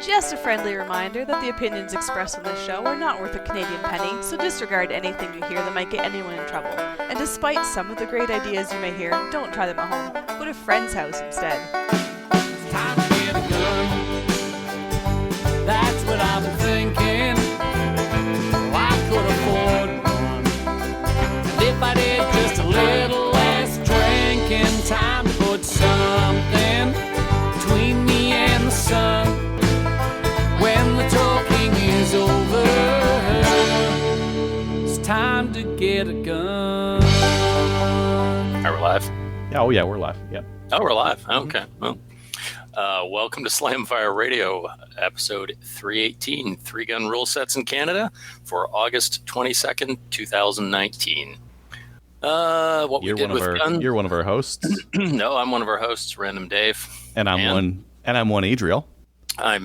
Just a friendly reminder that the opinions expressed on this show are not worth a Canadian penny, so disregard anything you hear that might get anyone in trouble. And despite some of the great ideas you may hear, don't try them at home. Go to a friend's house instead. It's time to get a gun. That's what I've been thinking. Well, I could afford one. And if I did just a little less drinking, time to put something between me and the sun. When the talking is over, it's time to get a gun. Are we live? Oh, yeah, we're live. Yep. Oh, we're live. Okay. Well, welcome to Slamfire Radio, episode 318, Three Gun Rulesets in Canada for August 22nd, 2019. What we did with guns. You're one of our hosts. No, I'm one of our hosts, Random Dave. And I'm one Adriel. I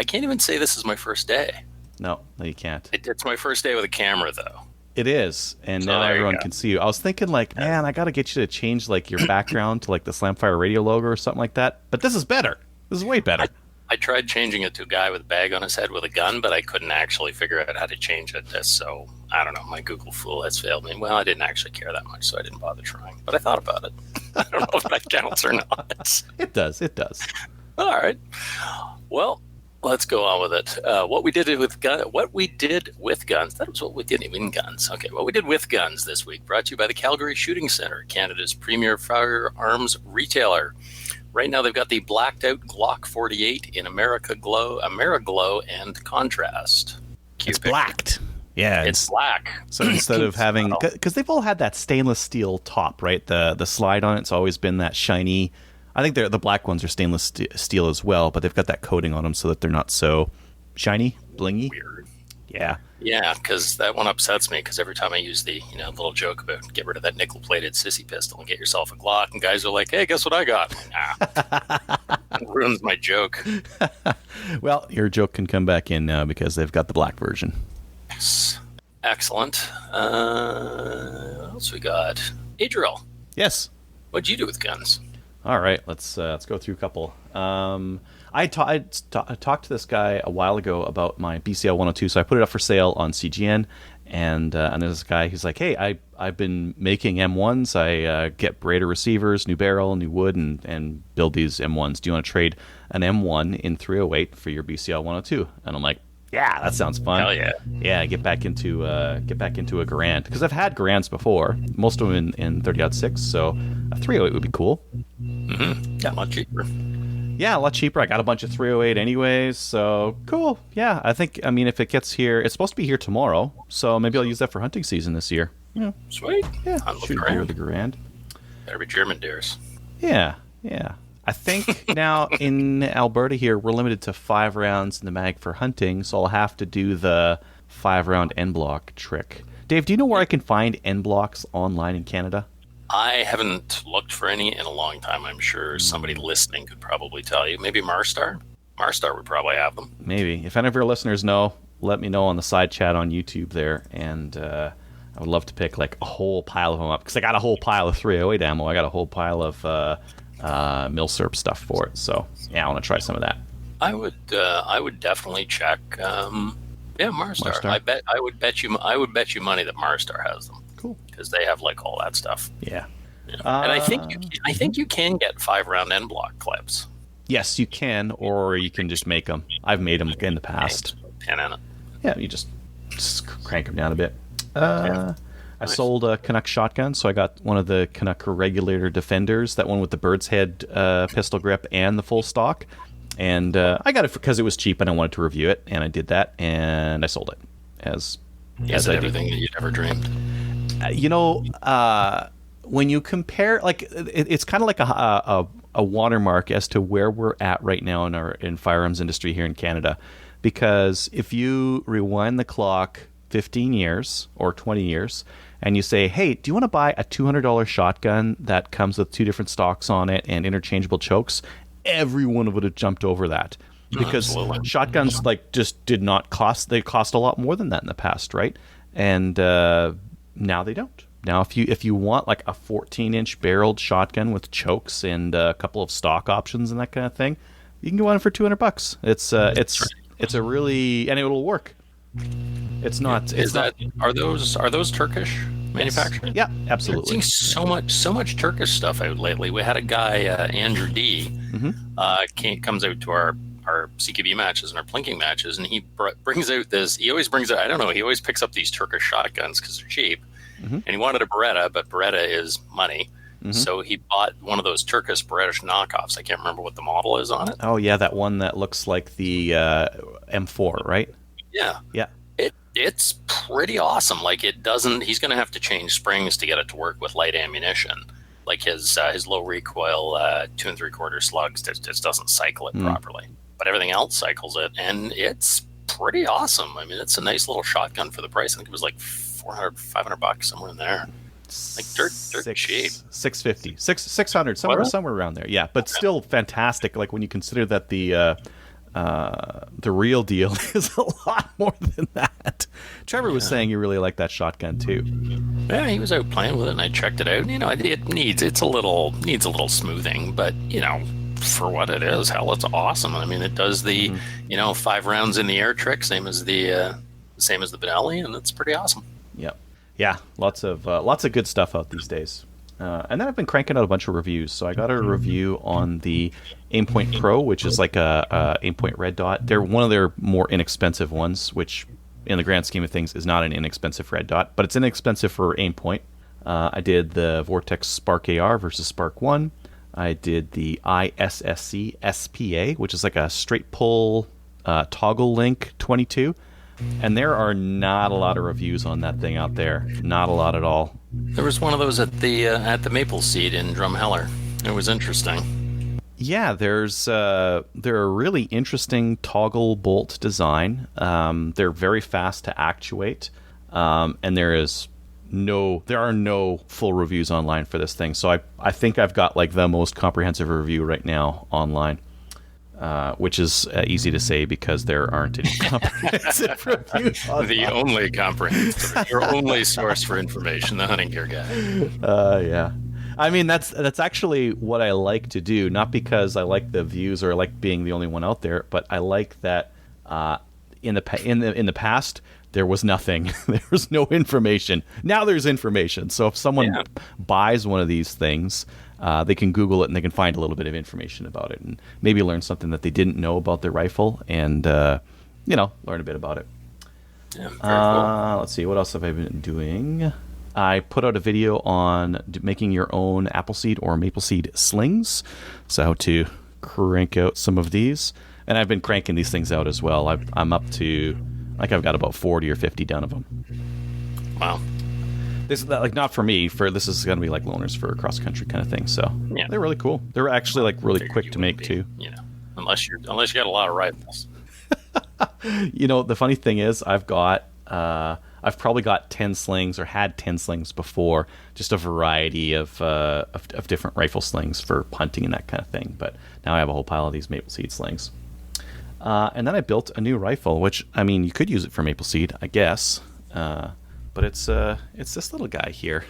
can't even say this is my first day. No, you can't. It's my first day with a camera, though. It is, and So now there you everyone go. can see you. I was thinking, man, I got to get you to change your background to the Slamfire Radio logo or something like that. But this is better. This is way better. I tried changing it to a guy with a bag on his head with a gun, but I couldn't actually figure out how to change it. So, I don't know, my Google Fool has failed me. Well, I didn't actually care that much, so I didn't bother trying. But I thought about it. I don't know if that counts or not. It does. It does. All right. Well, let's go on with it. What we did with guns. That was what we did in guns. Okay, what we did with guns this week, brought to you by the Calgary Shooting Center, Canada's premier firearms retailer. Right now, they've got the blacked out Glock 48 in Ameriglow and contrast. It's blacked. Yeah, It's black. So instead of having, because they've all had that stainless steel top, right? The slide on it's always been that shiny. I think the black ones are stainless steel as well, but they've got that coating on them so that they're not so shiny, blingy. Weird. Yeah. Yeah, because that one upsets me, because every time I use the little joke about get rid of that nickel-plated sissy pistol and get yourself a Glock, and guys are like, hey, guess what I got? It ruins my joke. Well, your joke can come back in now because they've got the black version. Yes. Excellent. What else we got? Adriel, Yes. what'd you do with guns? All right, let's go through a couple. I talked to this guy a while ago about my BCL 102, so I put it up for sale on CGN, and there's this guy who's like, hey, I've been making M1s. I get Braider receivers, new barrel, new wood, and build these M1s. Do you want to trade an M1 in 308 for your BCL 102? And I'm like, yeah, that sounds fun. Hell yeah. Yeah, get back into a Garand, because I've had Garands before, most of them in 30-06, so a 308 would be cool. Mm-hmm. Yeah, a lot cheaper. Yeah, a lot cheaper. I got a bunch of 308 anyways, so cool. Yeah, if it gets here, it's supposed to be here tomorrow, so maybe I'll use that for hunting season this year. Yeah, Sweet. yeah. I'm Shoot looking here with the Garand. Better be German deers. Yeah. I think now in Alberta here, we're limited to 5 rounds in the mag for hunting, so I'll have to do the 5-round end block trick. Dave, do you know where I can find end blocks online in Canada? I haven't looked for any in a long time. I'm sure somebody listening could probably tell you. Maybe Marstar? Marstar would probably have them. Maybe. If any of your listeners know, let me know on the side chat on YouTube there, and I would love to pick a whole pile of them up, because I got a whole pile of 308 ammo. I got a whole pile of Milsurp stuff for it. So yeah, I want to try some of that. I would definitely check. Marstar. Marstar. I would bet you money that Marstar has them. Cool. Because they have all that stuff. Yeah. And I think you can get 5-round end block clips. Yes, you can, or you can just make them. I've made them in the past. Pin in it. Yeah, you just crank them down a bit. I sold a Canuck shotgun, so I got one of the Canuck Regulator Defenders, that one with the bird's head pistol grip and the full stock. And I got it because it was cheap and I wanted to review it, and I did that, and I sold it. As everything that you'd ever dreamed. When you compare, it's kind of like a watermark as to where we're at right now in firearms industry here in Canada, because if you rewind the clock 15 years or 20 years and you say, hey, do you want to buy a $200 shotgun that comes with 2 different stocks on it and interchangeable chokes, everyone would have jumped over that, because Absolutely. shotguns just did not cost. They cost a lot more than that in the past, right? And now they don't. Now, if you want a 14-inch barreled shotgun with chokes and a couple of stock options and that kind of thing, You can get one for $200. It's a really, and it will work. It's not. Are those Turkish manufacturing? Yeah, absolutely. I've seen so much Turkish stuff out lately. We had a guy, Andrew D, comes out to our CQB matches and our plinking matches, and he brings out this. He always brings out. I don't know. He always picks up these Turkish shotguns because they're cheap, and he wanted a Beretta, but Beretta is money. So he bought one of those Turkish British knockoffs. I can't remember what the model is on it. Oh yeah, that one that looks like the M4, right? Yeah. Yeah. It's pretty awesome. Like it doesn't. He's going to have to change springs to get it to work with light ammunition. Like his low recoil 2 3/4 slugs just doesn't cycle it properly. But everything else cycles it, and it's pretty awesome. I mean, it's a nice little shotgun for the price. I think it was like $400, $500 somewhere in there. Like dirt cheap. 650, 600, somewhere around there. Yeah, but still fantastic. Like when you consider that the real deal is a lot more than that. Trevor was saying you really like that shotgun too. Yeah, he was out playing with it, and I checked it out. You know, it needs a little smoothing, but you know, for what it is, hell, it's awesome. I mean, it does the 5 rounds in the air trick, same as the Benelli, and it's pretty awesome. Yep. Yeah, lots of good stuff out these days. And then I've been cranking out a bunch of reviews. So I got a review on the Aimpoint Pro, which is like a Aimpoint Red Dot. They're one of their more inexpensive ones, which in the grand scheme of things is not an inexpensive red dot, but it's inexpensive for Aimpoint. I did the Vortex Spark AR versus Spark 1. I did the ISSC SPA, which is like a straight pull toggle link 22. And there are not a lot of reviews on that thing out there. Not a lot at all. There was one of those at the Maple Seed in Drumheller. It was interesting. Yeah, they're a really interesting toggle bolt design. They're very fast to actuate, and there are no full reviews online for this thing. So I think I've got like the most comprehensive review right now online. Which is easy to say because there aren't any comprehensive reviews. The only comprehensive, your only source for information, the hunting gear guy. Yeah. I mean, that's actually what I like to do, not because I like the views or I like being the only one out there, but I like that in the past there was nothing. There was no information. Now there's information. So if someone buys one of these things, they can Google it and they can find a little bit of information about it and maybe learn something that they didn't know about their rifle and, learn a bit about it. Yeah, very cool. Let's see, what else have I been doing? I put out a video on making your own Appleseed or Mapleseed slings. So how to crank out some of these. And I've been cranking these things out as well. I'm up to, I've got about 40 or 50 done of them. Wow. This not for me. This is going to be like loaners for a cross country kind of thing. So they're really cool. They're actually like really quick to make too. Unless you got a lot of rifles. The funny thing is, I've probably got 10 slings or had 10 slings before, just a variety of different rifle slings for hunting and that kind of thing. But now I have a whole pile of these Mapleseed slings. And then I built a new rifle, which I mean, you could use it for Mapleseed, I guess. But it's this little guy here.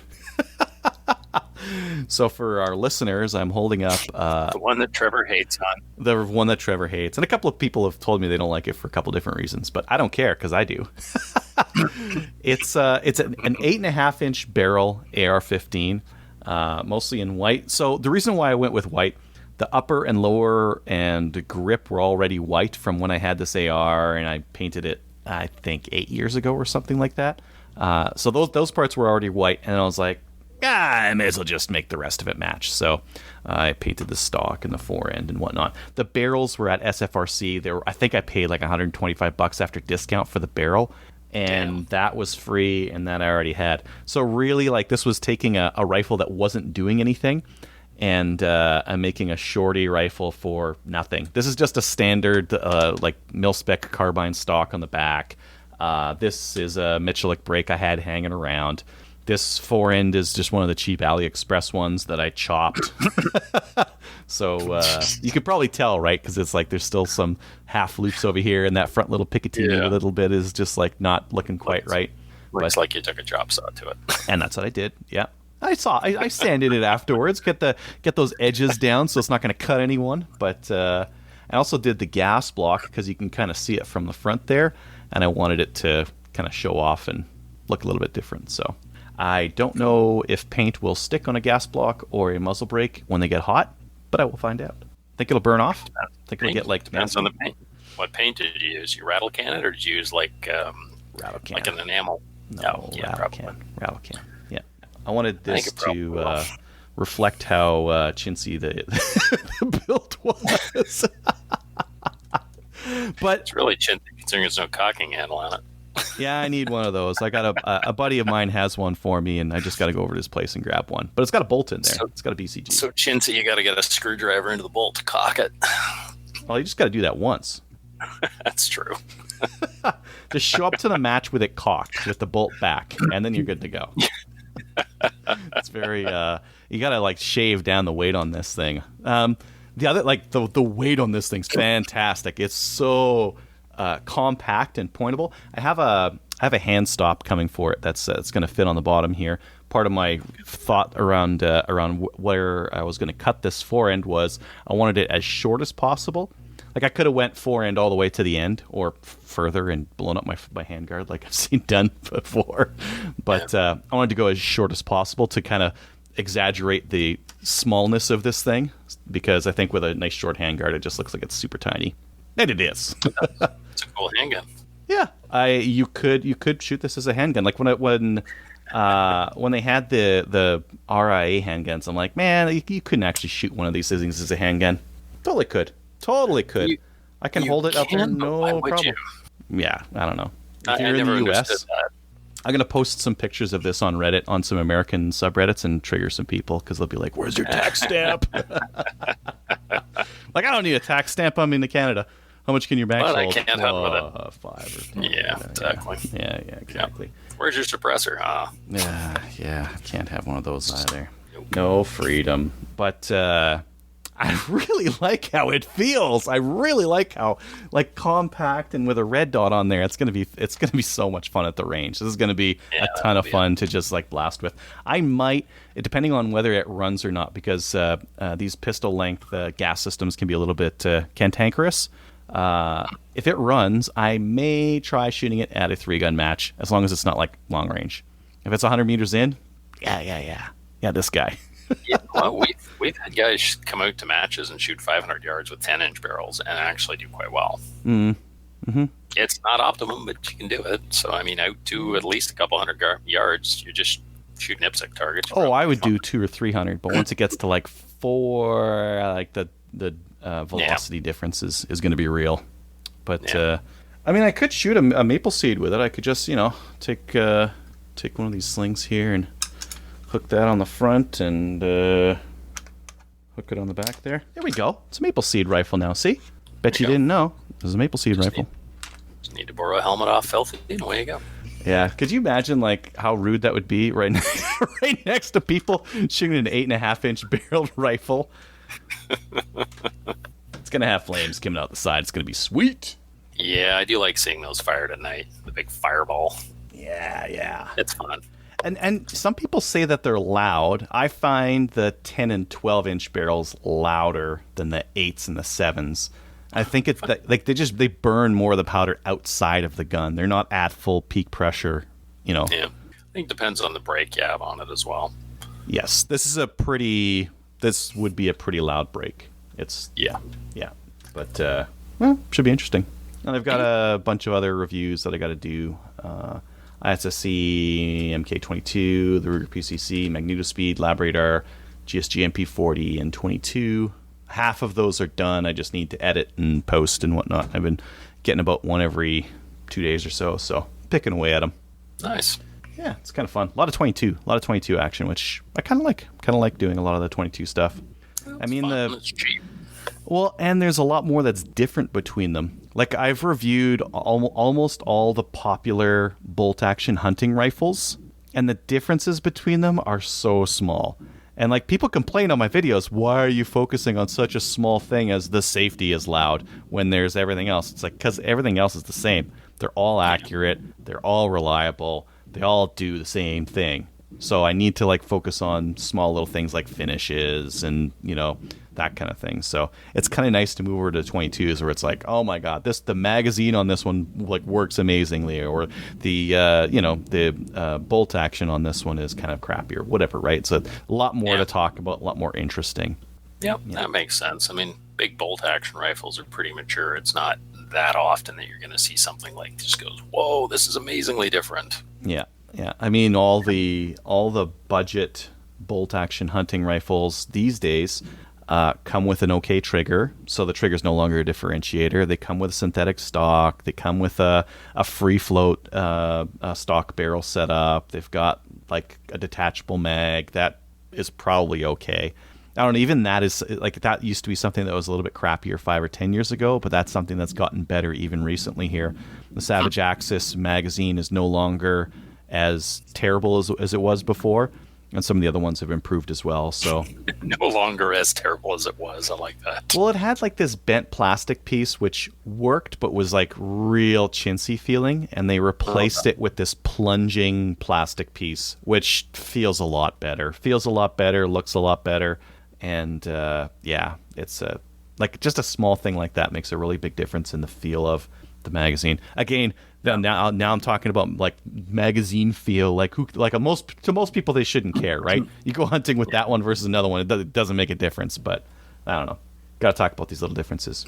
So for our listeners, I'm holding up the one that Trevor hates on. The one that Trevor hates, and a couple of people have told me they don't like it for a couple different reasons, but I don't care because I do. It's an 8.5 inch barrel AR-15, mostly in white. So the reason why I went with white, the upper and lower and grip were already white from when I had this AR, and I painted it, I think, 8 years ago or something like that. So those parts were already white, and I was like, I may as well just make the rest of it match. So I painted the stock and the fore end and whatnot. The barrels were at SFRC. I think I paid like $125 after discount for the barrel, and that was free, and that I already had. So really, like, this was taking a rifle that wasn't doing anything, and I'm making a shorty rifle for nothing. This is just a standard like mil-spec carbine stock on the back. This is a Michalik brake I had hanging around. This fore end is just one of the cheap AliExpress ones that I chopped. So you could probably tell, right? Because it's like there's still some half loops over here, and that front little Picatinny a little bit is just like not looking quite right. Looks like you took a chop saw to it. And that's what I did. Yeah, I sanded it afterwards. Get those edges down so it's not going to cut anyone. But and I also did the gas block because you can kind of see it from the front there, and I wanted it to kind of show off and look a little bit different. So I don't know if paint will stick on a gas block or a muzzle brake when they get hot, but I will find out. Think it'll burn off? Think it'll get like depends on the paint. What paint did you use? You rattle can it, or did you use like rattle can, like an enamel? No, yeah, rattle probably. can. Rattle can. Yeah, I wanted this it probably to will. reflect how chintzy the, the build was. But It's really chintzy considering there's no cocking handle on it. yeah, I need one of those. I got a buddy of mine has one for me, and I just got to go over to his place and grab one. But it's got a bolt in there. It's got a BCG. So chintzy, you got to get a screwdriver into the bolt to cock it. Well, you just got to do that once. That's true. Just show up to the match with it cocked, with the bolt back, and then you're good to go. It's very you got to like shave down the weight on this thing. The other like the weight on this thing's fantastic. It's so compact and pointable. I have a hand stop coming for it that's going to fit on the bottom here. Part of my thought around where I was going to cut this forend was I wanted it as short as possible. Like I could have went forend all the way to the end or further and blown up my handguard like I've seen done before. But I wanted to go as short as possible to kind of exaggerate the smallness of this thing, because I think with a nice short handguard it just looks like it's super tiny. And it is. It's a cool handgun. Yeah, you could shoot this as a handgun. Like when they had the RIA handguns, I'm like, man, you couldn't actually shoot one of these things as a handgun. Totally could. I can hold it up there, no problem. Yeah, I don't know. If you're in the US, I'm gonna post some pictures of this on Reddit, on some American subreddits, and trigger some people because they'll be like, "Where's your tax stamp?" Like, I don't need a tax stamp. I'm into Canada. How much can your max Well, I hold? can't hunt with it. 5 or 10. Yeah, exactly. Yeah, exactly. Where's your suppressor? Yeah, can't have one of those either. Nope. No freedom. But I really like how it feels. I really like how like compact and with a red dot on there. It's gonna be so much fun at the range. This is gonna be a ton of fun to just like blast with. I might, depending on whether it runs or not, because these pistol length gas systems can be a little bit cantankerous. If it runs, I may try shooting it at a 3-gun match, as long as it's not like long range. If it's 100 meters in, yeah, this guy. Yeah, well, we've had guys come out to matches and shoot 500 yards with 10-inch barrels and actually do quite well. Mm-hmm. It's not optimum, but you can do it. So, I mean, out to at least a couple hundred yards, you're just shooting IPSC targets. Oh, I would do 200 or 300, but once it gets to like 4, like the velocity difference is going to be real. But I mean, I could shoot a maple seed with it. I could just take one of these slings here and hook that on the front and hook it on the back there. There we go. It's a maple seed rifle now. See? Bet you didn't know. This is a maple seed rifle. Just need to borrow a helmet off Filthy, and away you go. Yeah. Could you imagine like how rude that would be right next to people shooting an 8.5-inch barreled rifle? It's gonna have flames coming out the side. It's gonna be sweet. Yeah, I do like seeing those fired at night. The big fireball. Yeah. It's fun. And some people say that they're loud. I find the 10 and 12-inch barrels louder than the 8s and the 7s. I think it's that, like they burn more of the powder outside of the gun. They're not at full peak pressure, Yeah, I think it depends on the brake you have on it as well. Yes, this would be a pretty loud brake. It's yeah, but should be interesting. And I've got a bunch of other reviews that I got to do. ISSC, MK22, the Ruger PCC, Magnetospeed, LabRadar, GSG MP40, and 22. Half of those are done. I just need to edit and post and whatnot. I've been getting about one every 2 days or so picking away at them. Nice. Yeah, it's kind of fun. A lot of 22 action, which I kind of like. Kind of like doing a lot of the 22 stuff. I mean, it's cheap. Well, and there's a lot more that's different between them. Like, I've reviewed almost all the popular bolt-action hunting rifles, and the differences between them are so small. And, like, people complain on my videos, why are you focusing on such a small thing as the safety is loud when there's everything else? It's like, because everything else is the same. They're all accurate. They're all reliable. They all do the same thing. So I need to, like, focus on small little things like finishes and, that kind of thing. So it's kind of nice to move over to 22s where it's like, oh my god, the magazine on this one like works amazingly, or the bolt action on this one is kind of crappy or whatever, right? So a lot more to talk about, a lot more interesting. Yep, that makes sense. I mean, big bolt action rifles are pretty mature. It's not that often that you're going to see something like just goes, whoa, this is amazingly different. Yeah. I mean, all the budget bolt action hunting rifles these days come with an okay trigger, so the trigger's no longer a differentiator. They come with a synthetic stock. They come with a free float stock barrel setup. They've got like a detachable mag that is probably okay. I don't know, even that is like, that used to be something that was a little bit crappier 5 or 10 years ago, but that's something that's gotten better even recently here. The Savage Axis magazine is no longer as terrible as it was before, and some of the other ones have improved as well. So no longer as terrible as it was. I like that. Well, it had like this bent plastic piece which worked but was like real chintzy feeling, and they replaced it with this plunging plastic piece which feels a lot better, looks a lot better. And it's like just a small thing like that makes a really big difference in the feel of the magazine. Again, now I'm talking about like magazine feel. Like to most people they shouldn't care, right? You go hunting with that one versus another one, it doesn't make a difference. But I don't know. Got to talk about these little differences.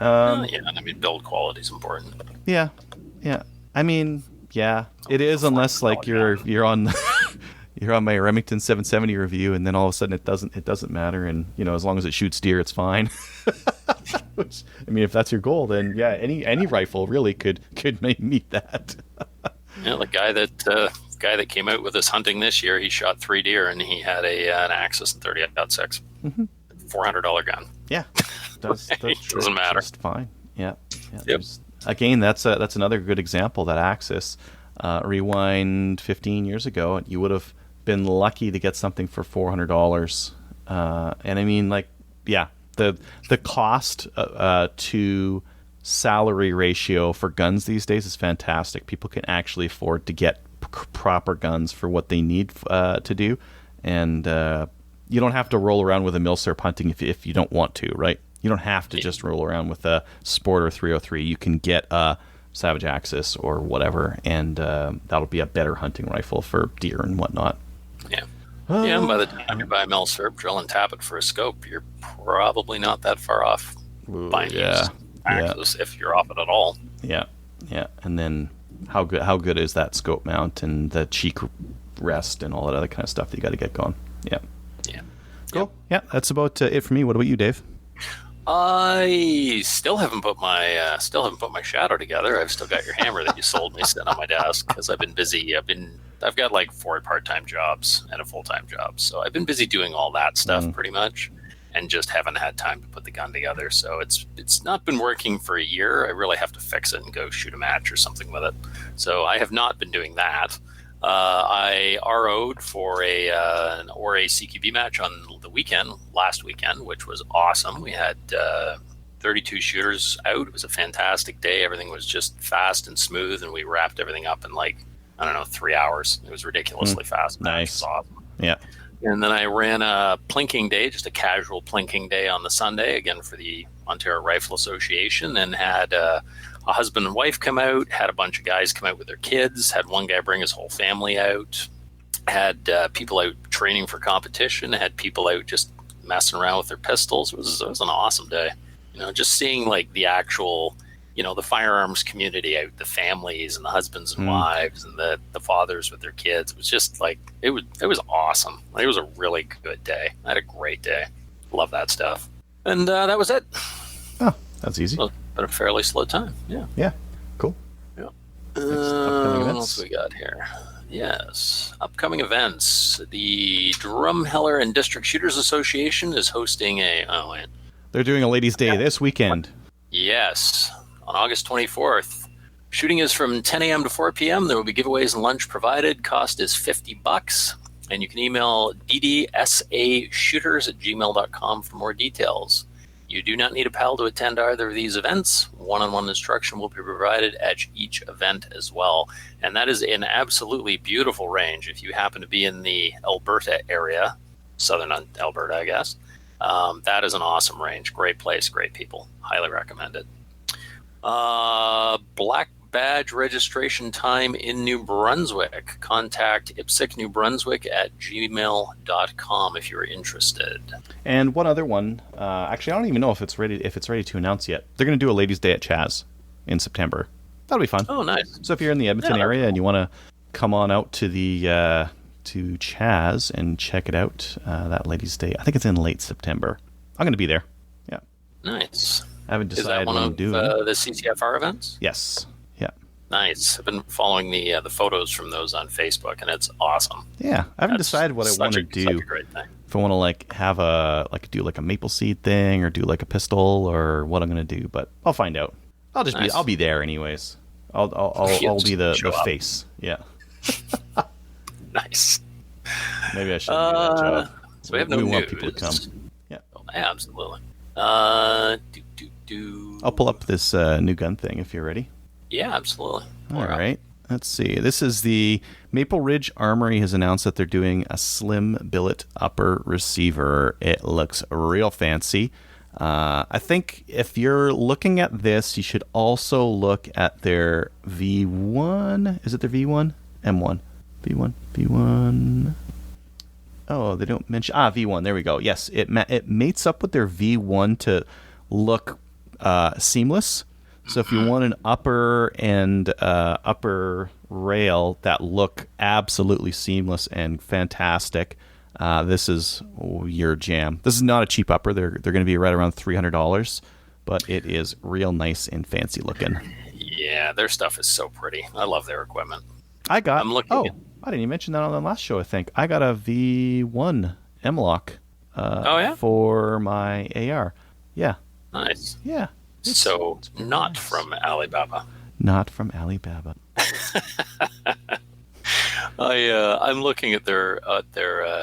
I mean, build quality is important. Yeah. I mean, yeah, it is, unless like you're on. You're on my Remington 770 review, and then all of a sudden it doesn't matter, and as long as it shoots deer, it's fine. Which, I mean, if that's your goal, then yeah, any rifle really could meet that. Yeah, the guy that came out with us hunting this year, he shot 3 deer, and he had an Axis and 30-06, $400 gun. Yeah, doesn't matter. Just fine. Yeah. Yep. Again, that's another good example. That Axis, rewind 15 years ago, and you would have been lucky to get something for $400. And I mean, like, yeah, the cost to salary ratio for guns these days is fantastic. People can actually afford to get proper guns for what they need to do, and you don't have to roll around with a milsurp hunting if you don't want to, right? You don't have to just roll around with a Sporter 303. You can get a Savage Axis or whatever, and that'll be a better hunting rifle for deer and whatnot. Yeah. And by the time you buy a milsurp, drill and tap it for a scope, you're probably not that far off buying used Axis, if you're off it at all. Yeah. And then how good is that scope mount and the cheek rest and all that other kind of stuff that you got to get going? Yeah. Cool. Yeah, that's about it for me. What about you, Dave? I still haven't put my shadow together. I've still got your hammer that you sold me sitting on my desk because I've been busy. I've got like 4 part-time jobs and a full-time job, so I've been busy doing all that stuff pretty much, and just haven't had time to put the gun together. So it's not been working for a year. I really have to fix it and go shoot a match or something with it. So I have not been doing that. I RO'd for an ORA CQB match on the last weekend, which was awesome. We had 32 shooters out. It was a fantastic day. Everything was just fast and smooth, and we wrapped everything up in 3 hours. It was ridiculously fast. Nice. It was awesome. Yeah. And then I ran a plinking day, just a casual plinking day on the Sunday, again for the Ontario Rifle Association, and had a husband and wife come out, had a bunch of guys come out with their kids, had one guy bring his whole family out, had people out training for competition, had people out just messing around with their pistols. It was an awesome day. Just seeing like the actual, the firearms community out, the families and the husbands and wives and the fathers with their kids. It was just like, it was awesome. It was a really good day. I had a great day. Love that stuff. And that was it. Oh, that's easy. But a fairly slow time. Yeah. Yeah. Cool. Yeah. Upcoming events. What else we got here? Yes. Upcoming events. The Drumheller and District Shooters Association is hosting They're doing a Ladies' Day this weekend. Yes. On August 24th. Shooting is from 10 a.m. to 4 p.m. There will be giveaways and lunch provided. Cost is $50. And you can email ddsashooters@gmail.com for more details. You do not need a PAL to attend either of these events. One-on-one instruction will be provided at each event as well. And that is an absolutely beautiful range. If you happen to be in the Alberta area, southern Alberta, I guess, That is an awesome range. Great place, great people. Highly recommend it. Black badge registration time in New Brunswick. Contact IPSC New Brunswick at gmail.com if you're interested. And one other one. Actually, I don't even know if it's ready to announce yet. They're going to do a Ladies' Day at Chaz in September. That'll be fun. Oh, nice. So if you're in the Edmonton area and you want to come on out to the to Chaz and check it out, that Ladies' Day, I think it's in late September. I'm going to be there. Yeah. Nice. I haven't Is decided that one what I'm of doing. the CCFR events? Yes. Yeah. Nice. I've been following the photos from those on Facebook, and it's awesome. Yeah. I haven't decided what I want to do. Such a great thing. If I want to do a maple seed thing or do like a pistol or what I'm going to do, but I'll find out. I'll be there anyways. I'll be the face. Yeah. Nice. Maybe I should do that job. So we have no we news. want people to come. Yeah. Oh, absolutely. I'll pull up this new gun thing if you're ready. Yeah, absolutely. All right. Let's see. This is the Maple Ridge Armory has announced that they're doing a slim billet upper receiver. It looks real fancy. I think if you're looking at this, you should also look at their V1. Is it their V1? M1. V1. Oh, they don't mention... V1. There we go. Yes, it mates up with their V1 to look seamless. So if you want an upper and upper rail that look absolutely seamless and fantastic, this is your jam. This is not a cheap upper. They're going to be right around $300, but it is real nice and fancy looking. Yeah, their stuff is so pretty. I love their equipment. I didn't even mention that on the last show, I think. I got a V1 M-Lock for my AR. Yeah. Nice. Yeah. It's not nice. From Alibaba. Not from Alibaba. I'm looking at their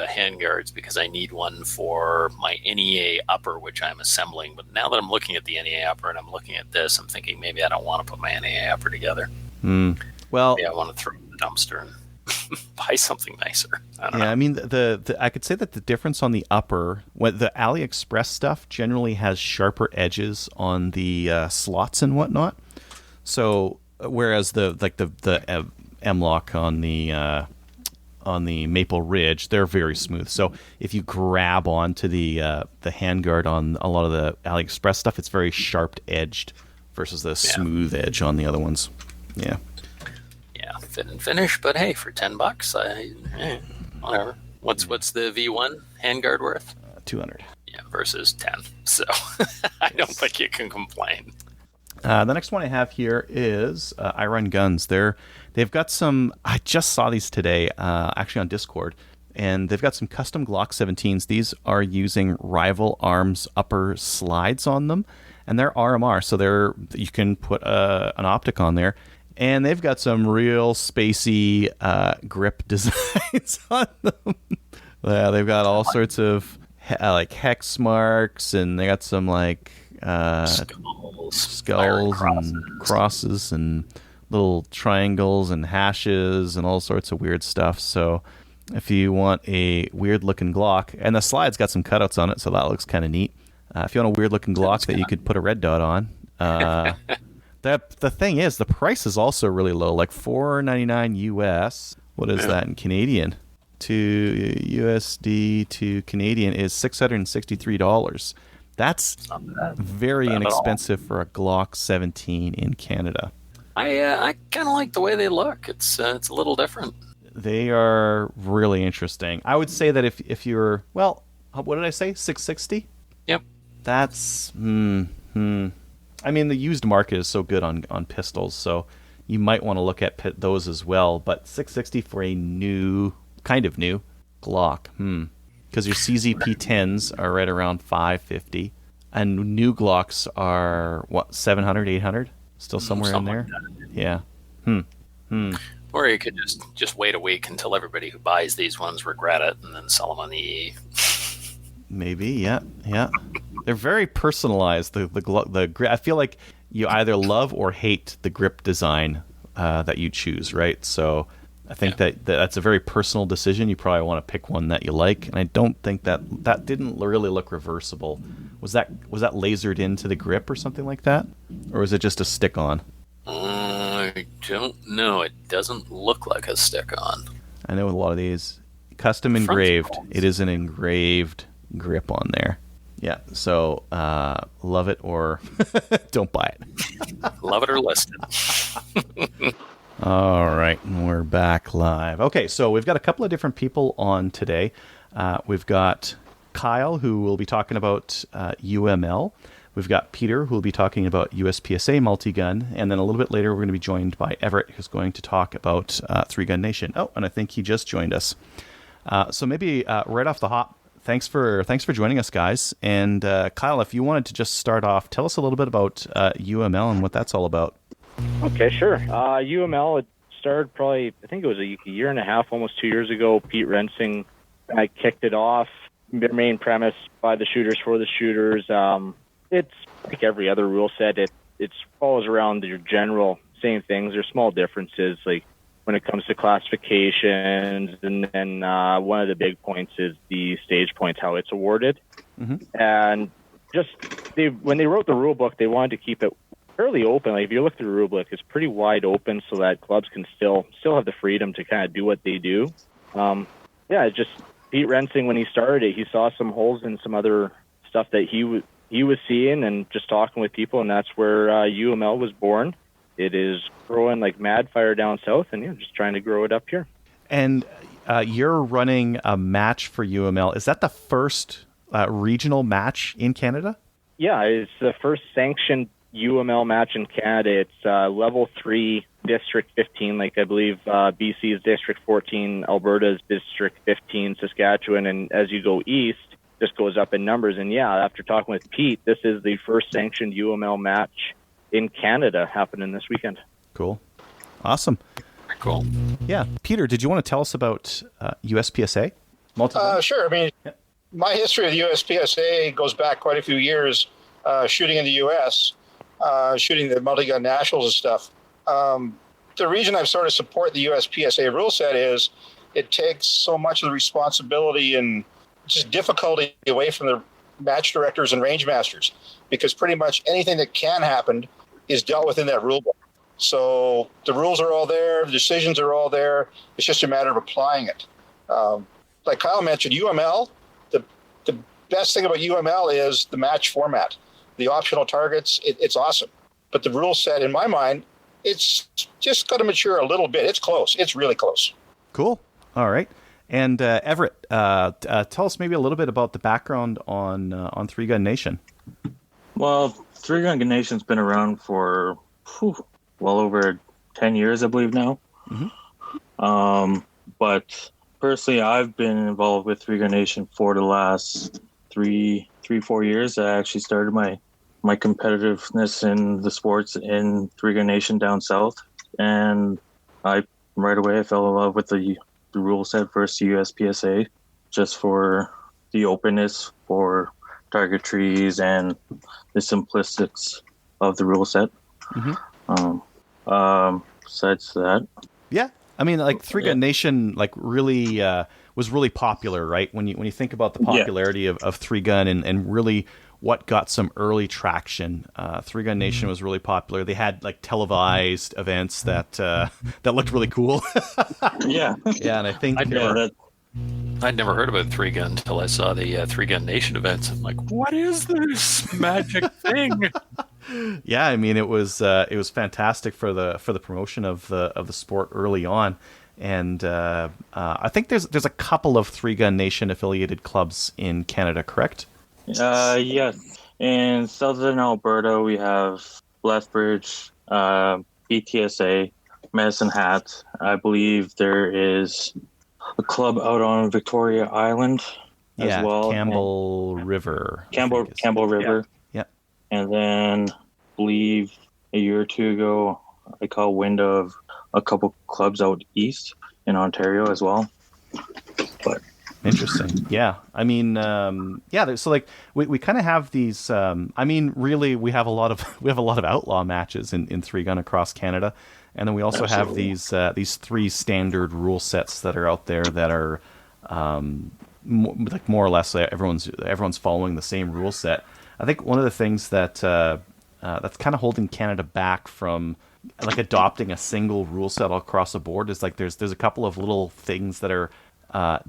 handguards because I need one for my NEA upper, which I'm assembling. But now that I'm looking at the NEA upper and I'm looking at this, I'm thinking maybe I don't want to put my NEA upper together. Well, maybe I want to throw it in the dumpster and buy something nicer. I don't know. I mean, the I could say that the difference on the upper, the AliExpress stuff generally has sharper edges on the slots and whatnot. So whereas the M-Lock on the Maple Ridge, they're very smooth. So if you grab onto the handguard on a lot of the AliExpress stuff, it's very sharp edged versus the smooth edge on the other ones. Yeah. Yeah, fit and finish, but hey, for $10, whatever. What's the V1 handguard worth? $200. Yeah, versus 10. So I don't think you can complain. The next one I have here is I Run Guns. They've got some. I just saw these today, actually on Discord, and they've got some custom Glock 17s. These are using Rival Arms upper slides on them, and they're RMR, so you can put an optic on there. And they've got some real spacey grip designs on them. Yeah, they've got all sorts of like hex marks, and they got some like skulls and crosses and little triangles and hashes and all sorts of weird stuff. So if you want a weird looking Glock, and the slide's got some cutouts on it, so that looks kind of neat. If you want a weird looking Glock that you could put a red dot on, the thing is, the price is also really low, like $4.99 US. What is that in Canadian? To USD to Canadian is $663. That's very inexpensive for a Glock 17 in Canada. I kind of like the way they look. It's a little different. They are really interesting. I would say that if you're, well, what did I say? $660? Yep. That's I mean, the used market is so good on pistols, so you might want to look at those as well. But $660 for a kind of new Glock, because your CZP-10s are right around $550, and new Glocks are what, $700, $800, still somewhere in there. Like yeah. Or you could just wait a week until everybody who buys these ones regret it, and then sell them on the EE. Maybe, yeah. They're very personalized. The grip. I feel like you either love or hate the grip design that you choose, right? So I think that's a very personal decision. You probably want to pick one that you like, and I don't think that didn't really look reversible. Was that lasered into the grip or something like that, or was it just a stick-on? I don't know. It doesn't look like a stick-on. I know with a lot of these custom engraved, it is an engraved grip on there. Yeah, so love it or don't buy it. Love it or list it. All right, and we're back live. Okay, so we've got a couple of different people on today. We've got Kyle, who will be talking about UML. We've got Peter, who will be talking about USPSA multi-gun. And then a little bit later, we're going to be joined by Everett, who's going to talk about Three Gun Nation. Oh, and I think he just joined us. So maybe right off the hop, thanks for joining us, guys. And Kyle, if you wanted to just start off, tell us a little bit about UML and what that's all about. Okay, sure. UML, it started probably, I think it was a year and a half, almost 2 years ago. Pete Rensing kicked it off. Their main premise, by the shooters for the shooters. It's like every other rule set. It follows around your general same things. There's small differences, like when it comes to classifications, and then one of the big points is the stage points, how it's awarded. Mm-hmm. And just when they wrote the rule book, they wanted to keep it fairly open. Like if you look through the rule book, it's pretty wide open so that clubs can still have the freedom to kind of do what they do. It's just Pete Rensing, when he started it, he saw some holes in some other stuff that he was seeing and just talking with people, and that's where UML was born. It is growing like mad fire down south, and just trying to grow it up here. And you're running a match for UML. Is that the first regional match in Canada? Yeah, it's the first sanctioned UML match in Canada. It's level 3, District 15, like I believe BC is District 14, Alberta is District 15, Saskatchewan, and as you go east, just goes up in numbers. And after talking with Pete, this is the first sanctioned UML match in Canada happening this weekend. Cool. Awesome. Cool. Yeah. Peter, did you want to tell us about USPSA? Sure. I mean, my history of the USPSA goes back quite a few years, shooting in the U.S., shooting the multi-gun nationals and stuff. The reason I sort of support the USPSA rule set is it takes so much of the responsibility and just difficulty away from the match directors and range masters, because pretty much anything that can happen is dealt with in that rule book. So the rules are all there, the decisions are all there. It's just a matter of applying it. Like Kyle mentioned, UML, the best thing about UML is the match format. The optional targets, it's awesome. But the rule set, in my mind, it's just got to mature a little bit. It's close. It's really close. Cool. All right. And Everett, tell us maybe a little bit about the background on Three Gun Nation. Well, Three Gun Nation's been around for well over 10 years, I believe now. Mm-hmm. But personally, I've been involved with Three Gun Nation for the last 4 years. I actually started my competitiveness in the sports in Three Gun Nation down south, and right away I fell in love with the rule set versus USPSA, just for the openness, for target trees, and the simplistics of the rule set. Mm-hmm. Besides that, yeah, I mean, like Three Gun Nation, like really was really popular, right? When you think about the popularity of Three Gun and really what got some early traction, Three Gun Nation was really popular. They had like televised events that looked really cool. Yeah, and I think I'd never heard about Three Gun until I saw the Three Gun Nation events. I'm like, what is this magic thing? Yeah, I mean, it was fantastic for the promotion of the sport early on, and I think there's a couple of Three Gun Nation affiliated clubs in Canada, correct? Yes. In southern Alberta, we have Lethbridge, BTSA, Medicine Hat. I believe there is a club out on Victoria Island as well. Campbell River. Campbell River. Yeah. And then I believe a year or two ago, I caught wind of a couple clubs out east in Ontario as well. But Interesting. Yeah. I mean, So like, we kind of have these. I mean, really, we have a lot of outlaw matches in three gun across Canada, and then we also have these three standard rule sets that are out there that are like more or less everyone's following the same rule set. I think one of the things that that's kind of holding Canada back from like adopting a single rule set all across the board is like there's a couple of little things that are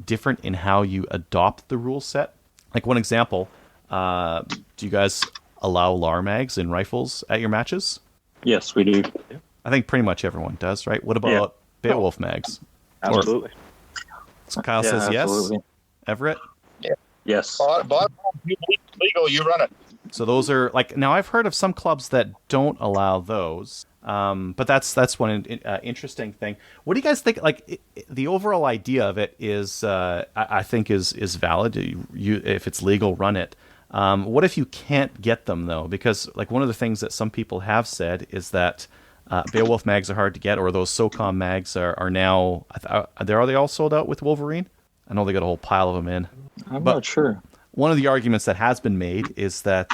different in how you adopt the rule set. Like one example, do you guys allow LAR mags in rifles at your matches? Yes, we do. I think pretty much everyone does, right? What about Beowulf mags? Absolutely. So Kyle says absolutely. yes. Everett? Yes. Bottom legal, you run it. So those are like, now I've heard of some clubs that don't allow those. But that's one interesting thing. What do you guys think? Like the overall idea of it is, I think is valid. If it's legal, run it. What if you can't get them though? Because like one of the things that some people have said is that Beowulf mags are hard to get, or those SOCOM mags are now. Are they all sold out with Wolverine? I know they got a whole pile of them in. I'm not sure. One of the arguments that has been made is that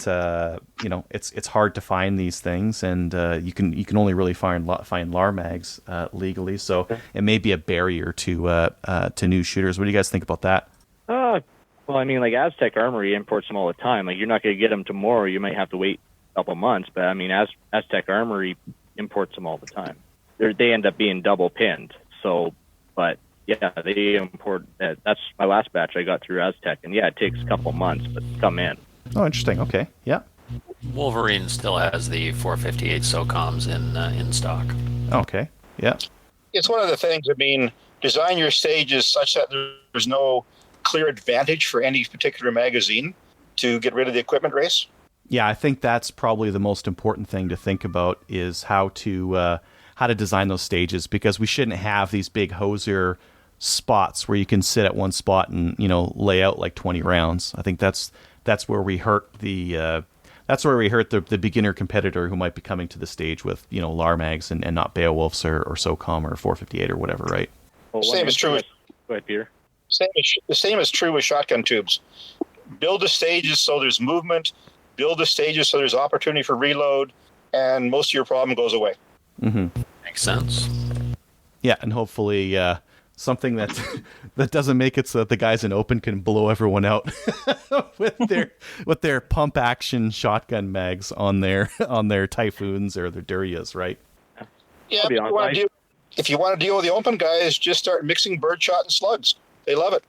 it's hard to find these things, and you can only really find LAR mags legally, so it may be a barrier to new shooters. What do you guys think about that? Well, I mean, like Aztec Armory imports them all the time. Like you're not going to get them tomorrow. You might have to wait a couple months, but I mean, Aztec Armory imports them all the time. They end up being double pinned. So, but yeah, they import. That's my last batch I got through Aztec, and yeah, it takes a couple months, but come in. Oh, interesting. Okay, yeah. Wolverine still has the 458 SOCOMs in stock. Okay, yeah. It's one of the things. I mean, design your stages such that there's no clear advantage for any particular magazine to get rid of the equipment race. Yeah, I think that's probably the most important thing to think about is how to design those stages, because we shouldn't have these big hoser spots where you can sit at one spot and lay out like 20 rounds. I think that's where we hurt the beginner competitor who might be coming to the stage with LAR mags and not Beowulfs or SOCOM or 458 or whatever, right? Well, Same is true. Go ahead, Peter. The same is true with shotgun tubes. Build the stages so there's movement. Build the stages so there's opportunity for reload, and most of your problem goes away. Mm-hmm. Makes sense. Yeah, and hopefully something that doesn't make it so that the guys in open can blow everyone out with their pump action shotgun mags on their Typhoons or their Duryas, right? Yeah, if you want to deal with the open guys, just start mixing birdshot and slugs. They love it.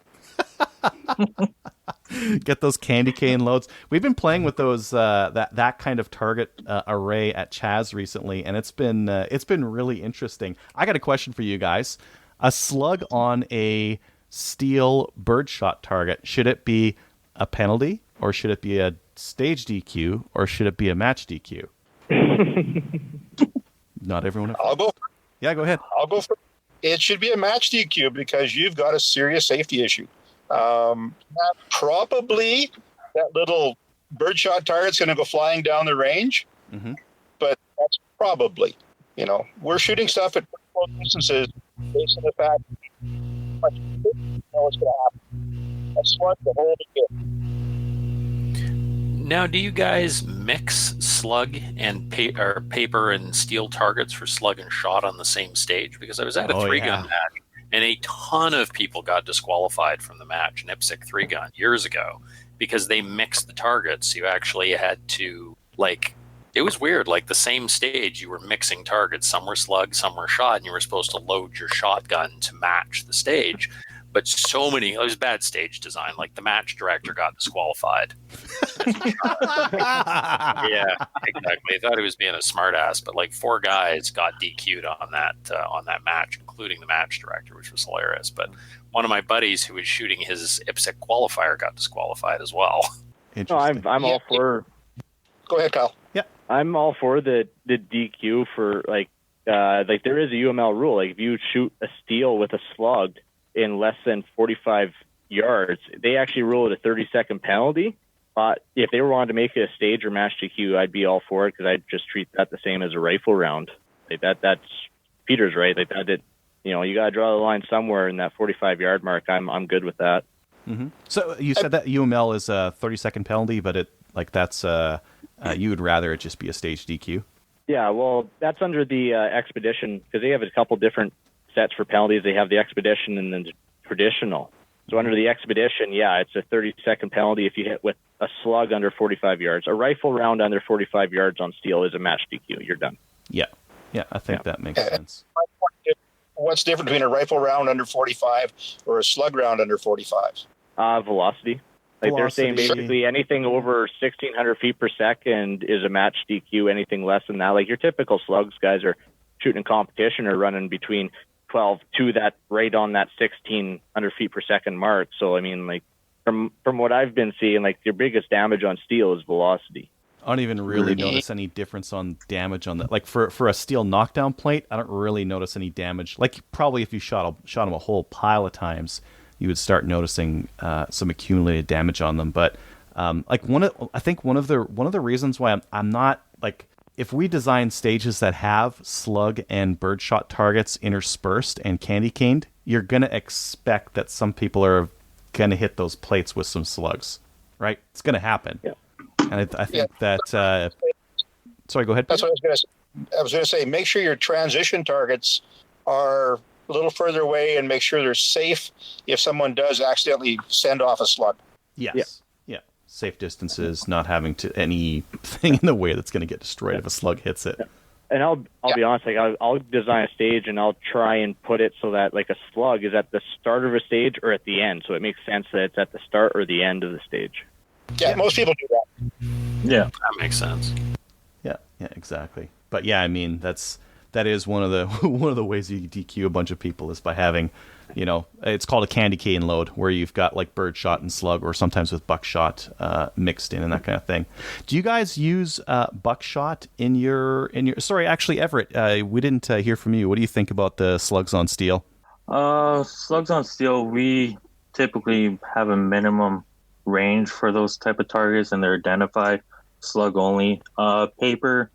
Get those candy cane loads. We've been playing with those that kind of target array at Chaz recently, and it's been really interesting. I got a question for you guys. A slug on a steel birdshot target, should it be a penalty, or should it be a stage DQ, or should it be a match DQ? Not everyone. I'll go. Yeah, go ahead. I'll go for it. Should be a match DQ because you've got a serious safety issue. Probably that little birdshot target's going to go flying down the range, but that's probably, we're shooting stuff at close distances based on the fact what's going to happen. That's what the whole thing. Now, do you guys mix slug and paper and steel targets for slug and shot on the same stage? Because I was at a three-gun match, and a ton of people got disqualified from the match in IPSC 3-gun years ago because they mixed the targets. You actually had to, it was weird. Like the same stage, you were mixing targets. Some were slug, some were shot, and you were supposed to load your shotgun to match the stage. But it was bad stage design. Like the match director got disqualified. Yeah, exactly. I thought he was being a smartass, but 4 guys got DQ'd on that match, including the match director, which was hilarious. But one of my buddies who was shooting his IPSC qualifier got disqualified as well. No, I'm all for. Go ahead, Kyle. Yeah, I'm all for the DQ for there is a UML rule. Like if you shoot a steel with a slug in less than 45 yards, they actually rule it a 30-second penalty. If they wanted to make it a stage or match DQ, I'd be all for it because I'd just treat that the same as a rifle round. That's Peter's right. You got to draw the line somewhere in that 45-yard mark. I'm good with that. So you said that UML is a 30-second penalty, but you would rather it just be a stage DQ? Yeah, well, that's under the expedition, because they have a couple different sets for penalties. They have the expedition and then the traditional. So under the expedition, it's a 30-second penalty if you hit with a slug under 45 yards. A rifle round under 45 yards on steel is a match DQ. You're done. Yeah, I think that makes sense. What's different between a rifle round under 45 or a slug round under 45? Velocity. Like they're saying basically anything over 1,600 feet per second is a match DQ. Anything less than that, like your typical slugs guys are shooting in competition or running between 12 to that right on that 1,600 feet per second mark. So I mean, like from what I've been seeing, like your biggest damage on steel is velocity. I don't even really notice any difference on damage on that. Like for a steel knockdown plate, I don't really notice any damage. Like probably if you shot them a whole pile of times, you would start noticing some accumulated damage on them. But I think one of the reasons why I'm not like, if we design stages that have slug and birdshot targets interspersed and candy caned, you're gonna expect that some people are gonna hit those plates with some slugs, right? It's gonna happen. Yeah. And I think that. Sorry, go ahead. That's what I was going to say. I was going to say, make sure your transition targets are a little further away, and make sure they're safe if someone does accidentally send off a slug. Yes. Yeah. Safe distances, not having anything in the way that's going to get destroyed if a slug hits it. And I'll be honest, like I'll design a stage and I'll try and put it so that like a slug is at the start of a stage or at the end, so it makes sense that it's at the start or the end of the stage. Yeah, most people do that. Yeah, that makes sense. Yeah, exactly. But yeah, I mean that is one of the ways you DQ a bunch of people is by having, it's called a candy cane load, where you've got like birdshot and slug, or sometimes with buckshot mixed in and that kind of thing. Do you guys use buckshot in your? Sorry, actually, Everett, we didn't hear from you. What do you think about the slugs on steel? Slugs on steel, we typically have a minimum range for those type of targets, and they're identified slug only. Paper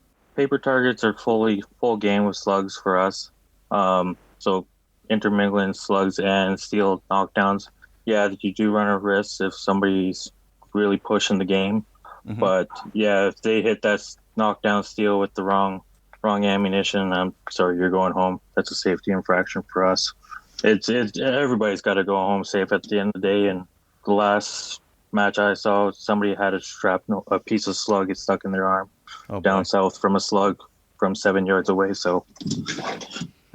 targets are full game with slugs for us. So intermingling slugs and steel knockdowns, you do run a risk if somebody's really pushing the game. Mm-hmm. But if they hit that knockdown steel with the wrong ammunition, I'm sorry, you're going home. That's a safety infraction for us. It's everybody's got to go home safe at the end of the day. And the last match I saw, somebody had a piece of slug get stuck in their arm down south from a slug from 7 yards away. So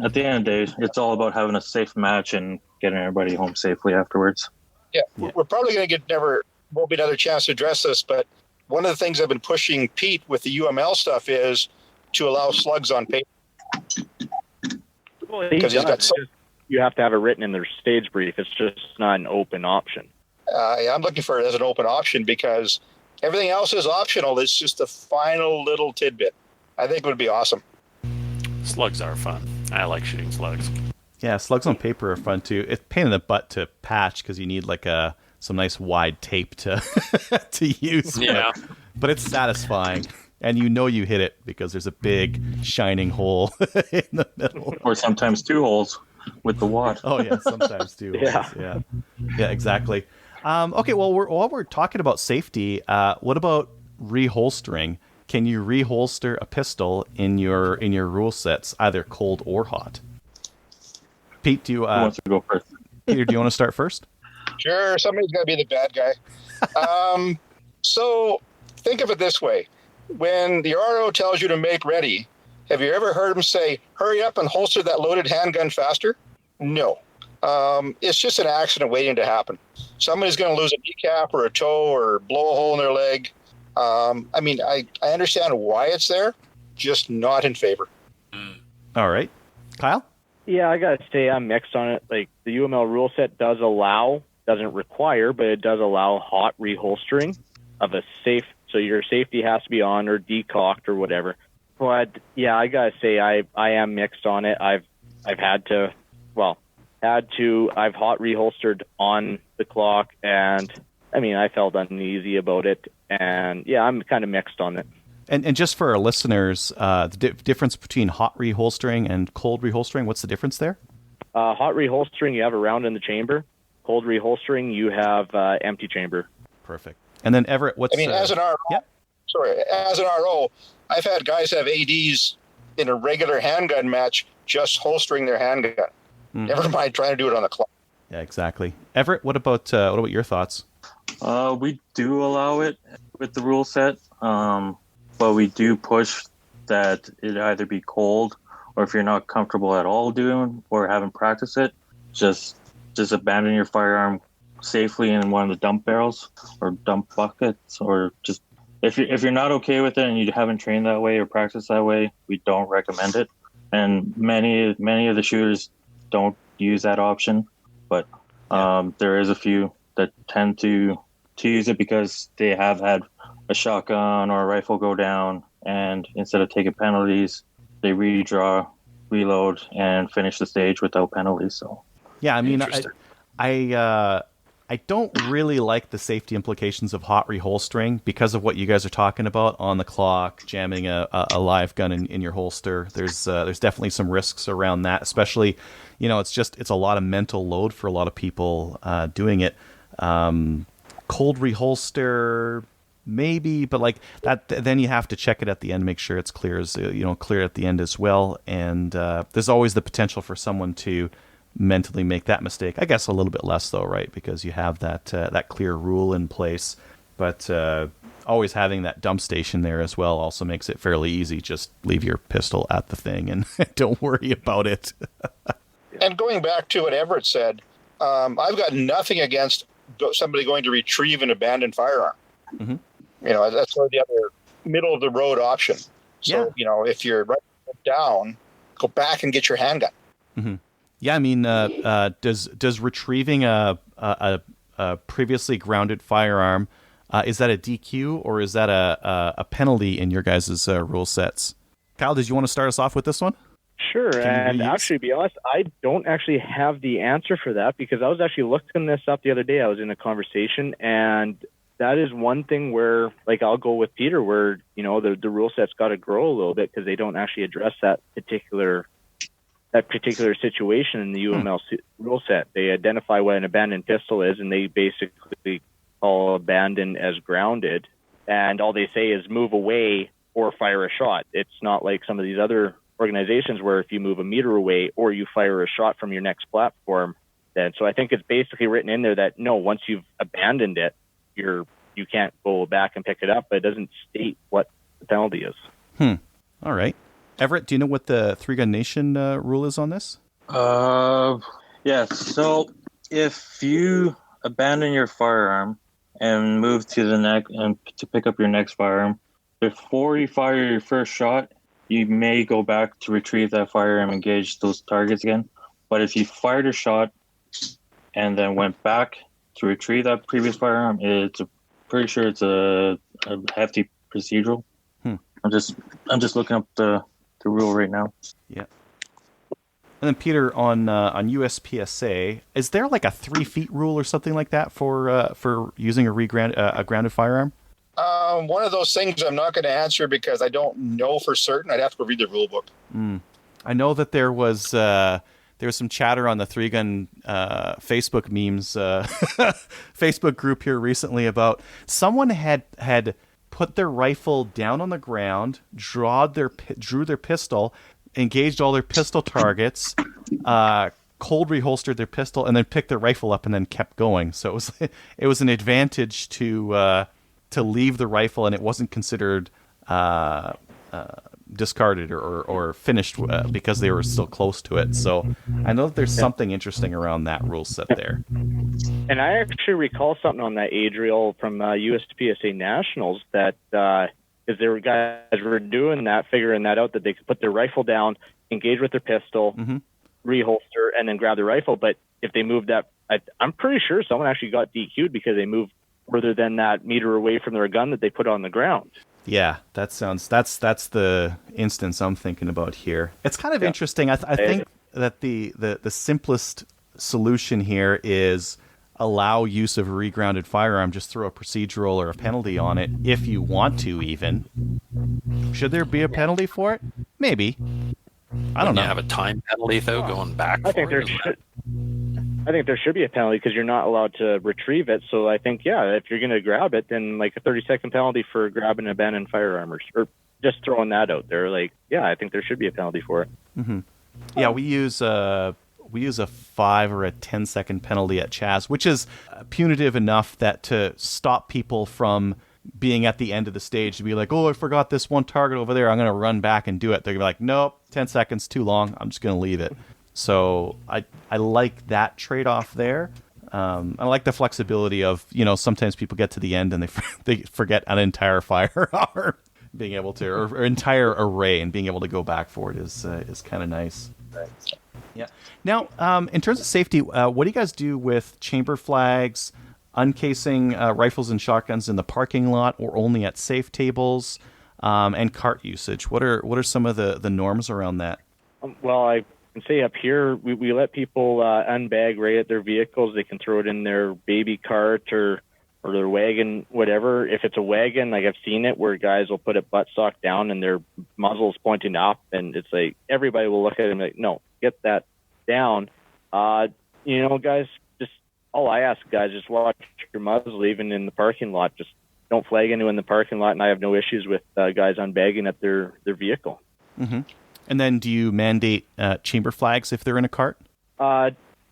at the end of the day, it's all about having a safe match and getting everybody home safely afterwards. Yeah. We're probably going to won't be another chance to address this, but one of the things I've been pushing Pete with the UML stuff is to allow slugs on paper. Well, you have to have it written in their stage brief. It's just not an open option. I'm looking for it as an open option, because everything else is optional. It's just a final little tidbit. I think it would be awesome. Slugs are fun. I like shooting slugs. Yeah, slugs on paper are fun too. It's a pain in the butt to patch because you need like some nice wide tape to to use. Yeah, but it's satisfying, and you hit it because there's a big shining hole in the middle, or sometimes two holes with the wad. Oh yeah, sometimes two holes. Yeah, exactly. Okay, well, while we're talking about safety, what about reholstering? Can you reholster a pistol in your rule sets, either cold or hot? Pete, do you? Who wants to go first? Peter, do you want to start first? Sure, somebody's got to be the bad guy. So think of it this way: when the RO tells you to make ready, have you ever heard him say, "Hurry up and holster that loaded handgun faster"? No. It's just an accident waiting to happen. Somebody's going to lose a kneecap or a toe or blow a hole in their leg. I mean, I understand why it's there, just not in favor. All right. Kyle? Yeah, I got to say I'm mixed on it. Like the UML rule set doesn't require, but it does allow hot reholstering of a safe. So your safety has to be on or decocked or whatever. But yeah, I got to say I am mixed on it. I've hot reholstered on the clock, and I mean, I felt uneasy about it, and yeah, I'm kind of mixed on it. And just for our listeners, the difference between hot reholstering and cold reholstering, what's the difference there? Hot reholstering, you have a round in the chamber. cold reholstering, you have empty chamber. Perfect. And then Everett, what's... I mean, as an RO, as an RO, I've had guys have ADs in a regular handgun match just holstering their handgun. Never mind trying to do it on the clock. Yeah, exactly. Everett, what about your thoughts? We do allow it with the rule set, but we do push that it either be cold, or if you're not comfortable at all doing or haven't practiced it, just abandon your firearm safely in one of the dump barrels or dump buckets, or just if you're not okay with it and you haven't trained that way or practiced that way, we don't recommend it. And many of the shooters don't use that option, but there is a few that tend to use it because they have had a shotgun or a rifle go down, and instead of taking penalties, they redraw, reload, and finish the stage without penalties. So yeah, I mean, I don't really like the safety implications of hot reholstering because of what you guys are talking about on the clock, jamming a live gun in your holster. There's definitely some risks around that, especially, it's a lot of mental load for a lot of people doing it. Cold reholster, maybe, but like that, then you have to check it at the end, make sure it's clear at the end as well. And there's always the potential for someone to mentally make that mistake. I guess a little bit less though, right? Because you have that clear rule in place. But always having that dump station there as well also makes it fairly easy. Just leave your pistol at the thing and don't worry about it. And going back to what Everett said, I've got nothing against somebody going to retrieve an abandoned firearm. Mm-hmm. That's sort of the other middle of the road option. So, if you're right down, go back and get your handgun. Mm-hmm. Yeah, I mean, does retrieving a previously grounded firearm, is that a DQ or is that a penalty in your guys' rule sets? Kyle, did you want to start us off with this one? Sure, and actually, to be honest, I don't actually have the answer for that because I was actually looking this up the other day. I was in a conversation, and that is one thing where, like, I'll go with Peter, where, the rule set's got to grow a little bit because they don't actually address that particular situation in the UML rule set. They identify what an abandoned pistol is, and they basically call abandoned as grounded, and all they say is move away or fire a shot. It's not like some of these other organizations where if you move a meter away or you fire a shot from your next platform, then so I think it's basically written in there that no, once you've abandoned it, you can't go back and pick it up, but it doesn't state what the penalty is. All right. Everett, do you know what the Three Gun Nation rule is on this? Yeah. So if you abandon your firearm and move to the next and to pick up your next firearm, before you fire your first shot, you may go back to retrieve that firearm and engage those targets again. But if you fired a shot and then went back to retrieve that previous firearm, pretty sure it's a hefty procedural. I'm just looking up the rule right now. Yeah. And then Peter, on USPSA, is there like a 3 feet rule or something like that for using a grounded firearm? One of those things I'm not going to answer because I don't know for certain. I'd have to go read the rule book. I know that there was some chatter on the Three Gun Facebook memes Facebook group here recently about someone had put their rifle down on the ground, drew their pistol, engaged all their pistol targets, cold reholstered their pistol, and then picked their rifle up and then kept going. So it was an advantage to leave the rifle, and it wasn't considered discarded or finished because they were still close to it. So I know that there's something interesting around that rule set there. And I actually recall something on that Adriel from USPSA Nationals that because there were guys who were doing that, figuring that out, that they could put their rifle down, engage with their pistol, reholster, and then grab the rifle. But if they moved that, I'm pretty sure someone actually got DQ'd because they moved further than that meter away from their gun that they put on the ground. Yeah, that's the instance I'm thinking about here. It's kind of interesting. I think that the simplest solution here is allow use of a regrounded firearm. Just throw a procedural or a penalty on it if you want to. Even should there be a penalty for it? Maybe. I don't know. You have a time penalty though going back. I think I think there should be a penalty because you're not allowed to retrieve it. So I think, yeah, if you're going to grab it, then like a 30-second penalty for grabbing an abandoned firearm or just throwing that out there. Like, yeah, I think there should be a penalty for it. Mm-hmm. Yeah, we use a 5 or a 10-second penalty at Chaz, which is punitive enough that to stop people from being at the end of the stage to be like, oh, I forgot this one target over there, I'm going to run back and do it. They're going to be like, nope, 10 seconds too long, I'm just going to leave it. So I like that trade-off there. I like the flexibility of, sometimes people get to the end and they forget an entire firearm. Being able to, or entire array, and being able to go back for it is kind of nice. Yeah. Now, in terms of safety, what do you guys do with chamber flags, uncasing rifles and shotguns in the parking lot, or only at safe tables, and cart usage? What are some of the norms around that? Well, I can say up here, we let people unbag right at their vehicles. They can throw it in their baby cart or their wagon, whatever. If it's a wagon, like I've seen it where guys will put it buttstock down and their muzzle's pointing up, and it's like everybody will look at it and be like, no, get that down. Guys, just all I ask guys, just watch your muzzle even in the parking lot. Just don't flag anyone in the parking lot, and I have no issues with guys unbagging at their vehicle. Mm-hmm. And then do you mandate chamber flags if they're in a cart?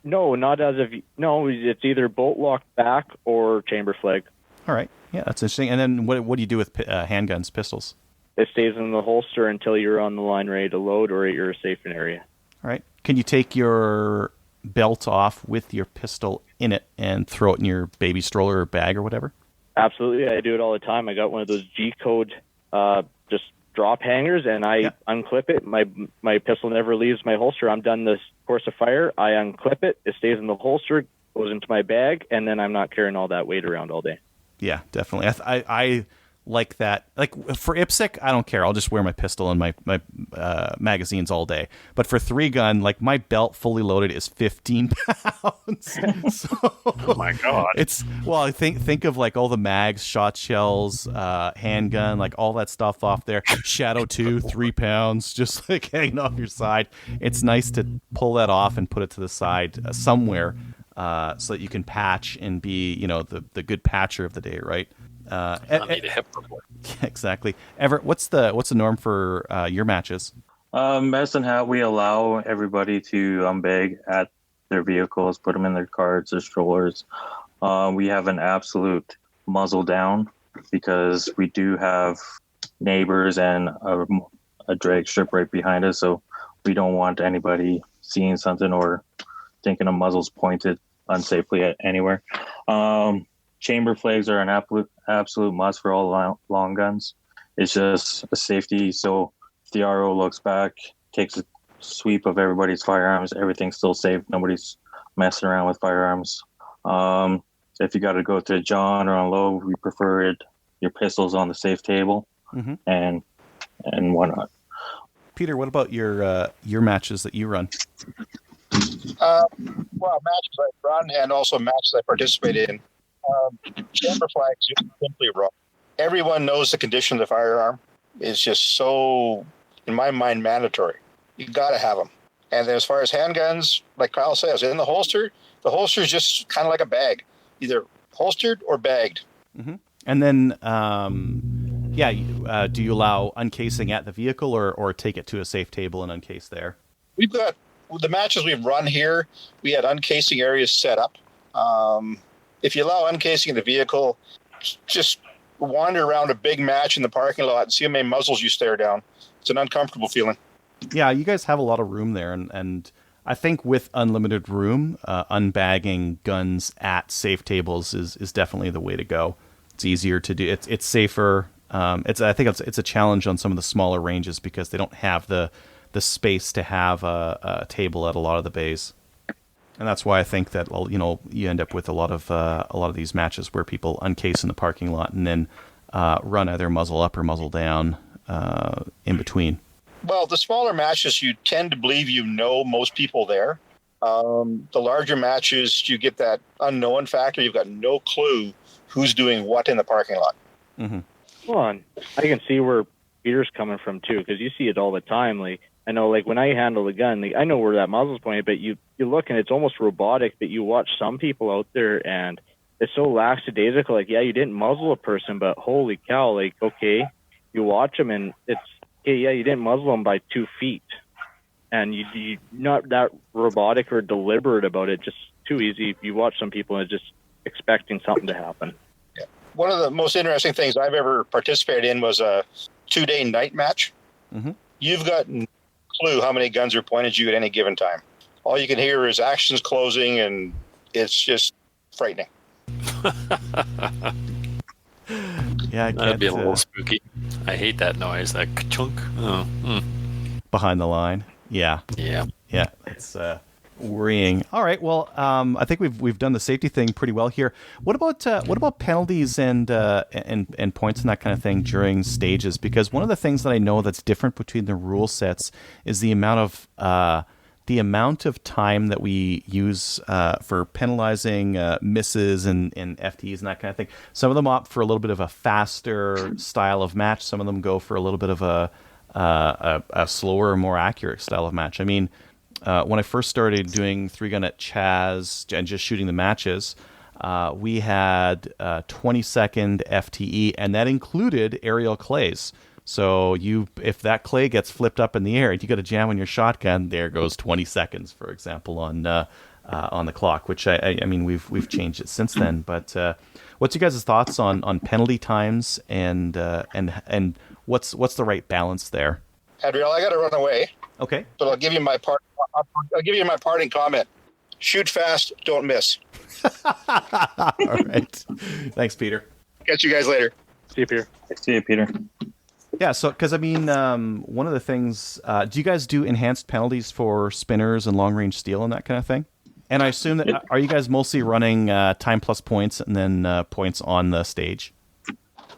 No, not as of no. It's either bolt lock back or chamber flag. All right, yeah, that's interesting. And then what do you do with handguns, pistols? It stays in the holster until you're on the line ready to load or you're safe in area. All right. Can you take your belt off with your pistol in it and throw it in your baby stroller or bag or whatever? Absolutely, I do it all the time. I got one of those G-code just drop hangers, and I unclip it. My pistol never leaves my holster. I'm done this course of fire. I unclip it. It stays in the holster, goes into my bag, and then I'm not carrying all that weight around all day. Yeah, definitely. I like that. Like for IPSC, I don't care. I'll just wear my pistol and my magazines all day. But for 3-gun, like my belt fully loaded is 15 pounds. So, oh my god! I think of like all the mags, shot shells, handgun, like all that stuff off there. Shadow 2, 3 pounds, just like hanging off your side. It's nice to pull that off and put it to the side somewhere, so that you can patch and be the good patcher of the day, right? Need a hip report. Exactly. Everett, what's the norm for your matches? Medicine Hat, we allow everybody to unbag at their vehicles, put them in their carts or strollers. We have an absolute muzzle down because we do have neighbors and a drag strip right behind us, so we don't want anybody seeing something or thinking a muzzle's pointed unsafely at anywhere. Chamber flags are an absolute must for all long guns. It's just a safety. So if the RO looks back, takes a sweep of everybody's firearms, everything's still safe. Nobody's messing around with firearms. If you got to go to John or on low, we prefer your pistols on the safe table, mm-hmm. and whatnot. Peter, what about your matches that you run? Matches I run and also matches I participate in. Chamber flags are simply wrong. Everyone knows the condition of the firearm. It's just so, in my mind, mandatory. You got to have them. And then as far as handguns, like Kyle says, in the holster is just kind of like a bag, either holstered or bagged. Mm-hmm. And then, do you allow uncasing at the vehicle or take it to a safe table and uncase there? We've got the matches we've run here. We had uncasing areas set up. If you allow uncasing in the vehicle, just wander around a big match in the parking lot and see how many muzzles you stare down. It's an uncomfortable feeling. Yeah, you guys have a lot of room there, and I think with unlimited room, unbagging guns at safe tables is definitely the way to go. It's easier to do. It's safer. I think it's a challenge on some of the smaller ranges because they don't have the space to have a table at a lot of the bays. And that's why I think that you end up with a lot of these matches where people uncase in the parking lot and then run either muzzle up or muzzle down in between. Well, the smaller matches, you tend to believe most people there. The larger matches, you get that unknown factor. You've got no clue who's doing what in the parking lot. Mm-hmm. Well, I can see where Peter's coming from too, because you see it all the time. Like I know, like, when I handle the gun, like, I know where that muzzle's pointed, but you look and it's almost robotic, but you watch some people out there and it's so lackadaisical. Like, yeah, you didn't muzzle a person, but holy cow, like, okay, you watch them and it's, okay, yeah, you didn't muzzle them by 2 feet. And you not that robotic or deliberate about it, just too easy. You watch some people and it's just expecting something to happen. Yeah. One of the most interesting things I've ever participated in was a 2-day night match. Mm-hmm. You've got no clue how many guns are pointed at you at any given time. All you can hear is actions closing, and it's just frightening. Yeah, That'd be a little spooky. I hate that noise, that chunk. Oh, behind the line. Yeah. yeah. It's worrying. All right. Well, I think we've done the safety thing pretty well here. What about penalties and points and that kind of thing during stages? Because one of the things that I know that's different between the rule sets is the amount of time that we use for penalizing misses and FTs and that kind of thing. Some of them opt for a little bit of a faster style of match. Some of them go for a little bit of a slower, more accurate style of match. I mean, when I first started doing 3-gun at Chaz and just shooting the matches, we had 20-second FTE, and that included aerial clays. So if that clay gets flipped up in the air, you got to jam on your shotgun. There goes 20 seconds, for example, on the clock. Which I mean, we've changed it since then. But what's your guys' thoughts on penalty times and what's the right balance there? Adriel, I got to run away. Okay. But I'll give you my parting comment. Shoot fast, don't miss. All right. Thanks, Peter. Catch you guys later. See you, Peter. See you, Peter. Yeah, so because I mean, one of the things, do you guys do enhanced penalties for spinners and long range steel and that kind of thing? And I assume that are you guys mostly running time plus points and then points on the stage?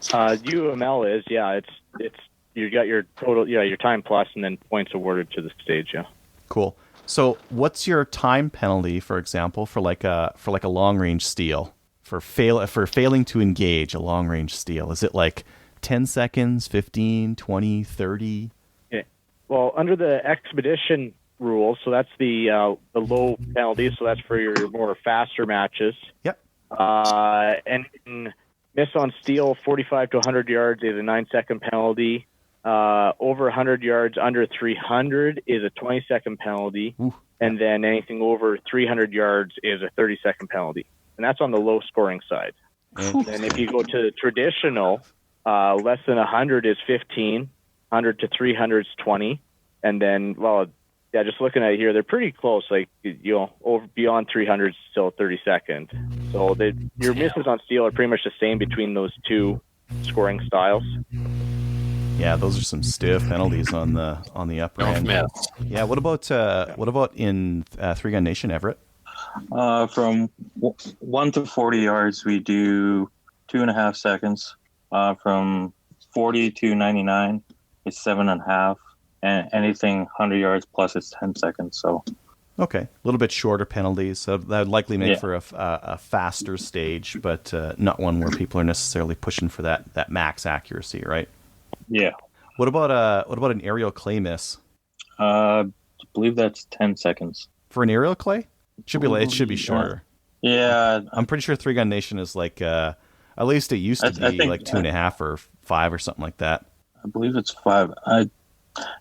UML is, yeah. It's you got your total, yeah, your time plus and then points awarded to the stage. Yeah. Cool. So, what's your time penalty, for example, for like a long range steel for failing to engage a long range steel? Is it like 10 seconds, 15, 20, 30? Yeah. Well, under the expedition rules, so that's the low penalty, so that's for your more faster matches. Yep. And miss on steel 45 to 100 yards is a 9-second penalty. Over 100 yards, under 300 is a 20-second penalty. Ooh. And then anything over 300 yards is a 30-second penalty. And that's on the low scoring side. And if you go to the traditional, less than 100 is 15, 100 to 300 is 20. And then, well, yeah, just looking at it here, they're pretty close. Like, you know, over beyond 300 is still 30 seconds. So your misses on steel are pretty much the same between those two scoring styles. Yeah, those are some stiff penalties on the upper end. Yeah, what about in 3-Gun Nation, Everett? From 1 to 40 yards, we do 2.5 seconds. From 40 to 99, it's 7.5, and anything 100 yards plus, it's 10 seconds. So, okay, a little bit shorter penalties. So that would likely make for a faster stage, but not one where people are necessarily pushing for that max accuracy, right? Yeah. What about an aerial clay miss? I believe that's 10 seconds. For an aerial clay? It should be shorter. Yeah. I'm pretty sure 3-Gun Nation is like at least it used to be like 2.5 or 5 or something like that. I believe it's 5.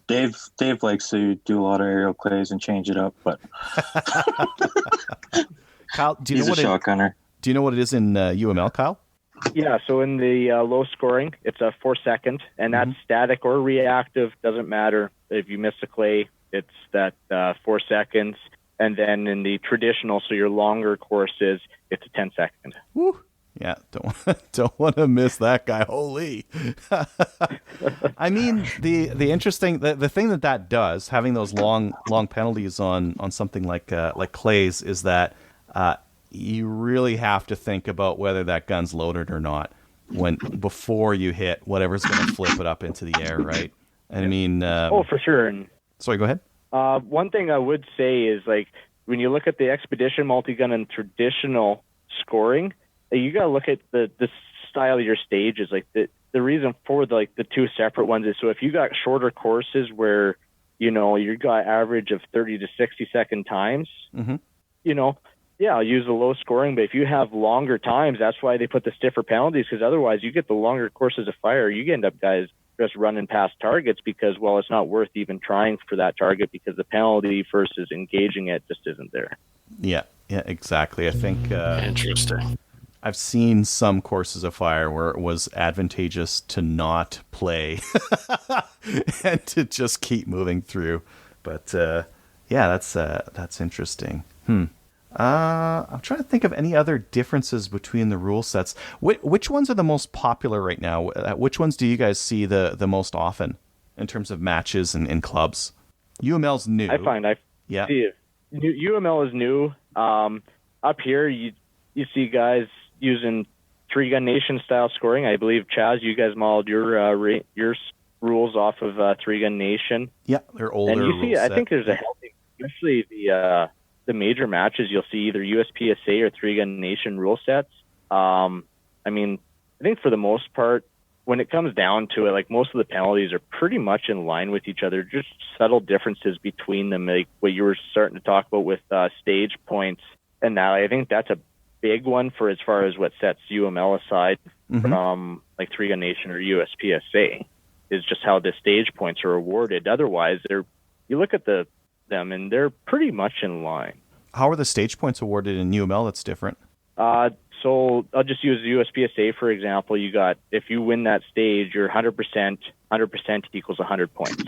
Dave likes to do a lot of aerial clays and change it up, but Kyle, do you know what shotgunner. Do you know what it is in UML, Kyle? Yeah, so in the low scoring, it's a 4-second, and that's static or reactive, doesn't matter. If you miss a clay, it's that 4 seconds. And then in the traditional, so your longer courses, it's a 10-second. Woo. Yeah, don't want to miss that guy. Holy. I mean, the interesting the thing that does, having those long penalties on something like clays, is that you really have to think about whether that gun's loaded or not before you hit whatever's going to flip it up into the air, right? I mean, for sure. And sorry, go ahead. One thing I would say is, like, when you look at the expedition multi-gun and traditional scoring, you got to look at the style of your stages. Like the reason for the two separate ones is, so if you got shorter courses where you got average of 30 to 60 second times, yeah, I'll use the low scoring. But if you have longer times, that's why they put the stiffer penalties, because otherwise you get the longer courses of fire. You end up guys just running past targets because, well, it's not worth even trying for that target because the penalty versus engaging it just isn't there. Yeah, exactly. I think Interesting. I've seen some courses of fire where it was advantageous to not play and to just keep moving through. But yeah, that's interesting. I'm trying to think of any other differences between the rule sets. Which ones are the most popular right now? Which ones do you guys see the most often in terms of matches and clubs? UML's new. I find see UML is new. Up here, you see guys using Three Gun Nation style scoring. I believe, Chaz, you guys modeled your rules off of Three Gun Nation. Yeah, they're older. And you see, I think there's a healthy, especially the major matches, you'll see either USPSA or Three Gun Nation rule sets. I mean, I think for the most part, when it comes down to it, like most of the penalties are pretty much in line with each other, just subtle differences between them, like what you were starting to talk about with stage points. And that, I think that's a big one for as far as what sets UML aside from like Three Gun Nation or USPSA, is just how the stage points are awarded. Otherwise, you look at them and they're pretty much in line. How are the stage points awarded in UML that's different? So I'll just use USPSA, for example. You got, if you win that stage, you're 100% equals 100 points.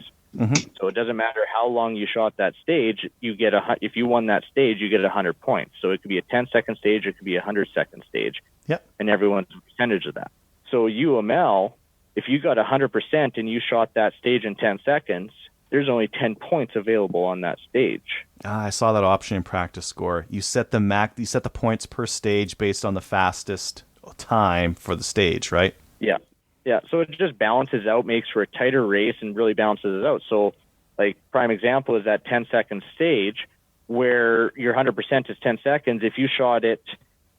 So it doesn't matter how long you shot that stage, if you won that stage, you get 100 points. So it could be a 10-second stage, it could be a 100-second stage. Yep. And everyone's a percentage of that. So UML, if you got 100% and you shot that stage in 10 seconds, there's only 10 points available on that stage. I saw that option in practice score. You set the points per stage based on the fastest time for the stage, right? Yeah. Yeah, so it just balances out, makes for a tighter race, and really balances it out. So, like, prime example is that 10-second stage where your 100% is 10 seconds. If you shot it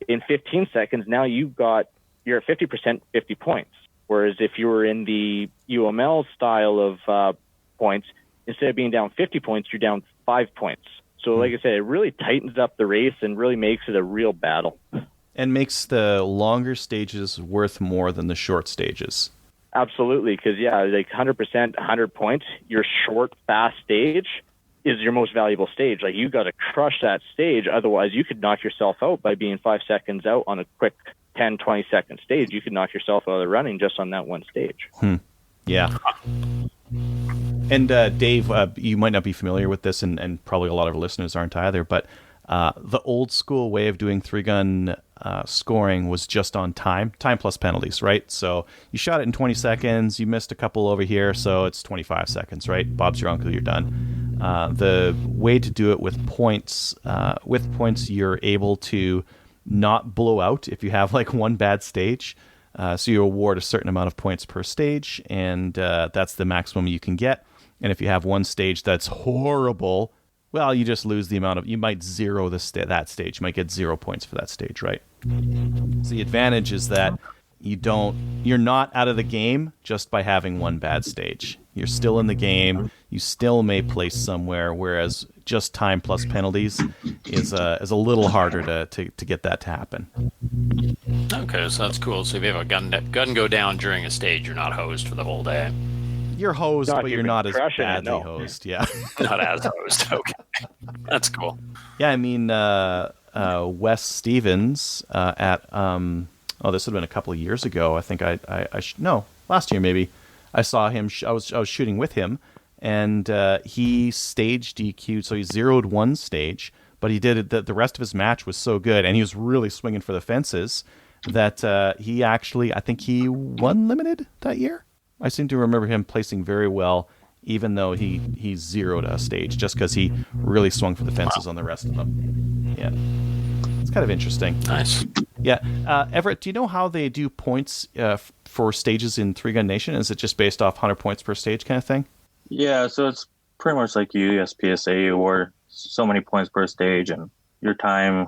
in 15 seconds, now you're at 50%, 50 points. Whereas if you were in the UML style of points, instead of being down 50 points, you're down 5 points. So, like I said, it really tightens up the race and really makes it a real battle. And makes the longer stages worth more than the short stages. Absolutely, because, like 100%, 100 points, your short, fast stage is your most valuable stage. Like, you got to crush that stage. Otherwise, you could knock yourself out by being 5 seconds out on a quick 10, 20-second stage. You could knock yourself out of the running just on that one stage. Yeah. And Dave, you might not be familiar with this, and probably a lot of listeners aren't either, but the old school way of doing three-gun scoring was just on time plus penalties, right? So you shot it in 20 seconds, you missed a couple over here, so it's 25 seconds, right? Bob's your uncle, you're done. The way to do it with points, you're able to not blow out if you have like one bad stage. So you award a certain amount of points per stage, and that's the maximum you can get. And if you have one stage that's horrible, well, you just lose the amount of, you might zero that stage. You might get 0 points for that stage, right? So the advantage is that you're not out of the game just by having one bad stage. You're still in the game. You still may place somewhere, whereas just time plus penalties is a little harder to get that to happen. Okay, so that's cool. So if you have a gun go down during a stage, you're not hosed for the whole day. You're hosed, but you're not as badly hosed. Yeah, not as hosed. Okay, that's cool. Yeah, I mean, Wes Stevens at this would have been a couple of years ago. I think last year maybe. I saw him. I was shooting with him, and he stage DQ'd. So he zeroed one stage, but he did it. The rest of his match was so good, and he was really swinging for the fences that he actually, I think he won limited that year. I seem to remember him placing very well, even though he zeroed a stage, just because he really swung for the fences on the rest of them. Yeah, it's kind of interesting. Nice. Yeah, Everett, do you know how they do points for stages in Three Gun Nation? Is it just based off 100 points per stage kind of thing? Yeah, so it's pretty much like USPSA, or so many points per stage, and your time,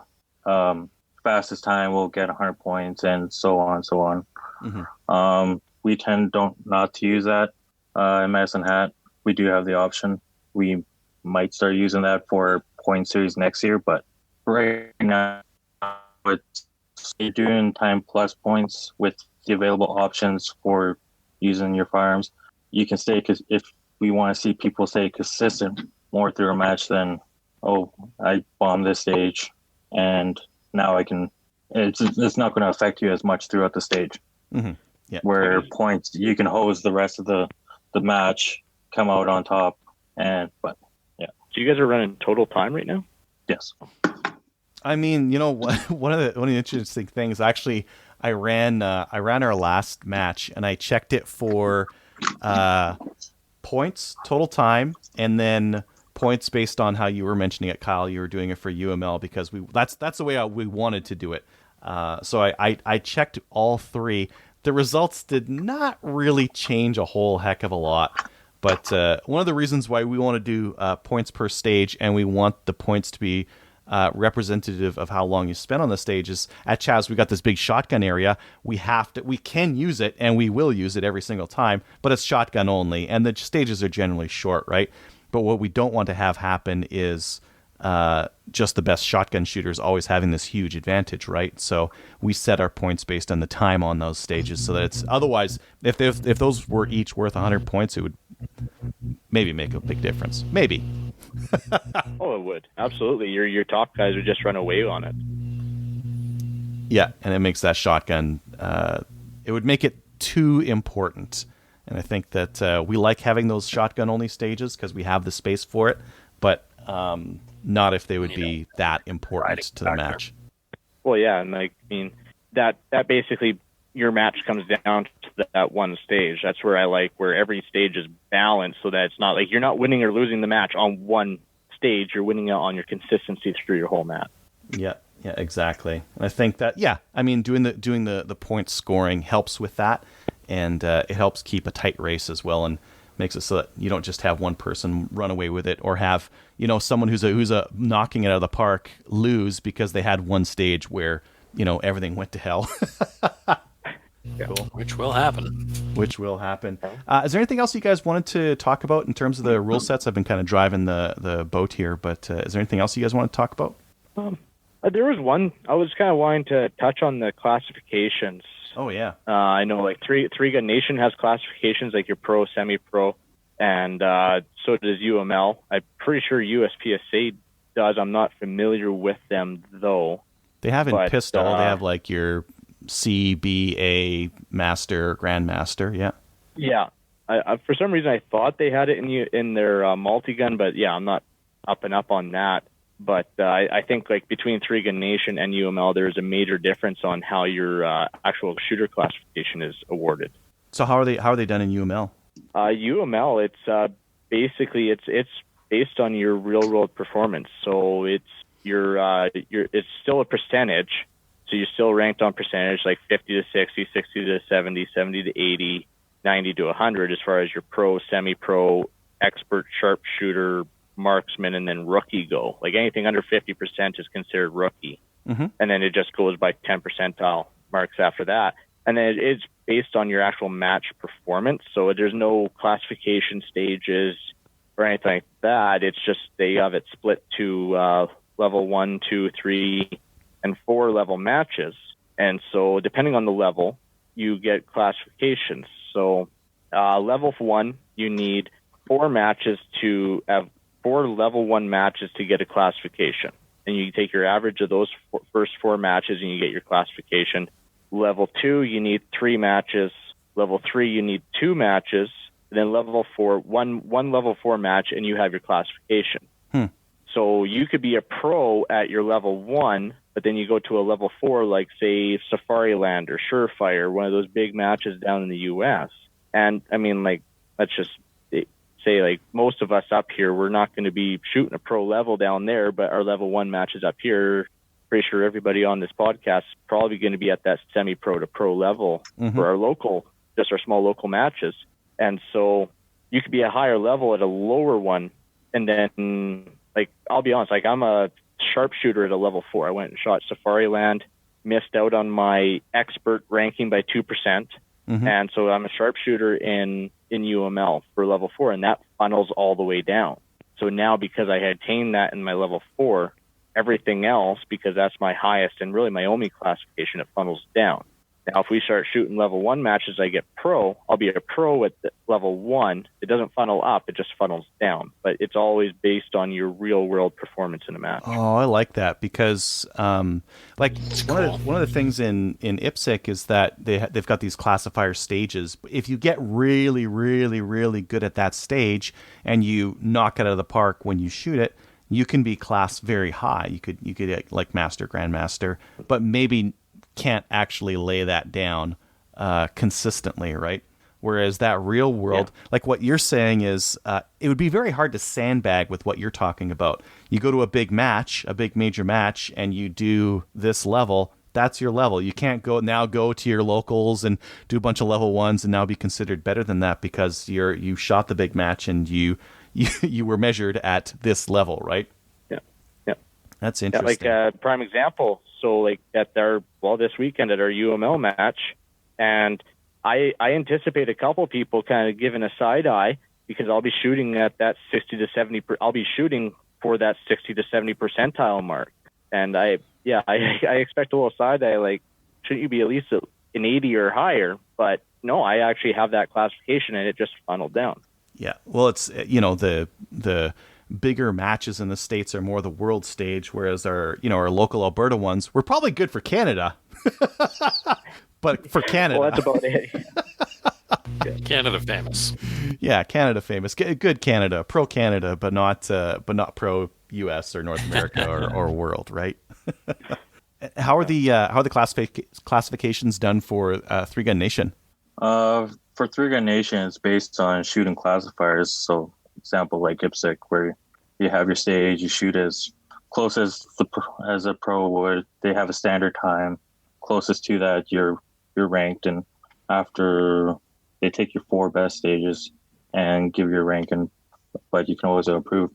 fastest time will get 100 points, and so on, so on. Mm-hmm. We tend not to use that in Medicine Hat. We do have the option we might start using that for point series next year. But right now, it's you're doing time plus points with the available options for using your firearms. You can stay, because if we want to see people stay consistent more through a match, then I bombed this stage, and now I can. It's not going to affect you as much throughout the stage. Mm-hmm. Yeah. Where points, you can hose the rest of the match, come out on top, but yeah. So you guys are running total time right now? Yes. I mean, one of the interesting things, actually, I ran our last match, and I checked it for points, total time, and then points based on how you were mentioning it, Kyle. You were doing it for UML because that's the way we wanted to do it. So I checked all three. The results did not really change a whole heck of a lot. But one of the reasons why we want to do points per stage, and we want the points to be representative of how long you spent on the stage, is at Chaz, we got this big shotgun area. We can use it, and we will use it every single time, but it's shotgun only, and the stages are generally short, right? But what we don't want to have happen is just the best shotgun shooters always having this huge advantage, right? So we set our points based on the time on those stages, so that it's otherwise, if those were each worth 100 points, it would maybe make a big difference. Maybe. Oh, it would. Absolutely. Your top guys would just run away on it. Yeah, and it makes that shotgun, it would make it too important. And I think that we like having those shotgun-only stages because we have the space for it, but not if they would be that important to the match. Well, yeah, and that basically your match comes down to that one stage. That's where I like where every stage is balanced, so that it's not like you're not winning or losing the match on one stage. You're winning it on your consistency through your whole match. Yeah, exactly. And I think that doing the point scoring helps with that, and it helps keep a tight race as well, and makes it so that you don't just have one person run away with it, or have someone who's a knocking it out of the park lose because they had one stage where everything went to hell. Cool. Which will happen. Is there anything else you guys wanted to talk about in terms of the rule sets? I've been kind of driving the boat here, but is there anything else you guys want to talk about? There was one I was kind of wanting to touch on, the classifications. Oh yeah. I know Three Gun Nation has classifications like your pro, semi-pro, and so does UML. I'm pretty sure USPSA does. I'm not familiar with them though. They have in pistol. They have like your C, B, A, Master, Grandmaster. Yeah. Yeah. I for some reason I thought they had it in their multi-gun, but yeah, I'm not up and up on that. But I think between Three Gun Nation and UML, there's a major difference on how your actual shooter classification is awarded. So how are they done in UML? UML, it's basically it's based on your real world performance. So it's it's still a percentage. So you're still ranked on percentage, like 50 to 60, 60 to 70, 70 to 80, 90 to 100, as far as your pro, semi-pro, expert, sharpshooter, marksman, and then rookie go. Like anything under 50% is considered rookie. Mm-hmm. And then it just goes by 10 percentile marks after that. And then it's based on your actual match performance. So there's no classification stages or anything like that. It's just they have it split to level 1, 2, 3, and 4 level matches. And so depending on the level, you get classifications. So level 1, you need 4 matches to have 4 level 1 matches to get a classification. And you take your average of those first 4 matches and you get your classification. Level 2, you need 3 matches. Level 3, you need 2 matches. And then level 4, one level 4 match, and you have your classification. So you could be a pro at your level 1, but then you go to a level 4, like say Safari Land or Surefire, one of those big matches down in the U.S. And I mean, let's just say most of us up here, we're not going to be shooting a pro level down there, but our level 1 matches up here, pretty sure everybody on this podcast is probably going to be at that semi-pro to pro level for our small local matches. And so you could be a higher level at a lower one. And then, I'll be honest, I'm a sharpshooter at a level 4. I went and shot Safari Land, missed out on my expert ranking by 2%. Mm-hmm. And so I'm a sharpshooter in UML for level 4, and that funnels all the way down. So now, because I had attained that in my level 4, everything else, because that's my highest and really my only classification, it funnels down. Now, if we start shooting level 1 matches, I get pro. I'll be a pro at the level 1. It doesn't funnel up; it just funnels down. But it's always based on your real world performance in a match. Oh, I like that because, like one of the things in IPSC is that they've got these classifier stages. If you get really, really, really good at that stage and you knock it out of the park when you shoot it, you can be classed very high. You could get like master, grandmaster, but maybe can't actually lay that down consistently, right? Whereas that real world, like what you're saying is, it would be very hard to sandbag with what you're talking about. You go to a big match, a big major match, and you do this level. That's your level. You can't go to your locals and do a bunch of level 1s and now be considered better than that because you shot the big match and you were measured at this level, right? Yeah. That's interesting. Like prime example. So like this weekend at our UML match, and I anticipate a couple people kind of giving a side eye because I'll be shooting at that 60 to 70. I'll be shooting for that 60 to 70 percentile mark, and I expect a little side eye. Like, shouldn't you be at least an 80 or higher? But no, I actually have that classification, and it just funneled down. Yeah, well, it's the bigger matches in the States are more the world stage, whereas our local Alberta ones were probably good for Canada. But for Canada, well, that's about it. Canada famous. Yeah, Canada famous. Good Canada, pro Canada, but not pro US or North America or world, right? How are the classifications done for Three Gun Nation? For Three Gun Nation, it's based on shooting classifiers. So, example like IPSC, where you have your stage, you shoot as close as a pro would. They have a standard time. Closest to that, you're ranked, and after they take your 4 best stages and give you a rank, but you can always improve.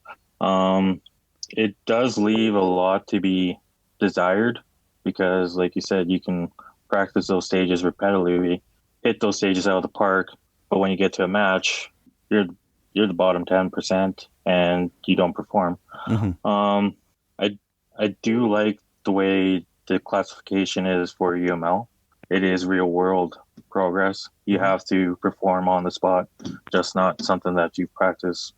It does leave a lot to be desired because, like you said, you can practice those stages repetitively, hit those stages out of the park, but when you get to a match, you're the bottom 10% and you don't perform. Mm-hmm. I do like the way the classification is for UML. It is real world progress. You have to perform on the spot, just not something that you practice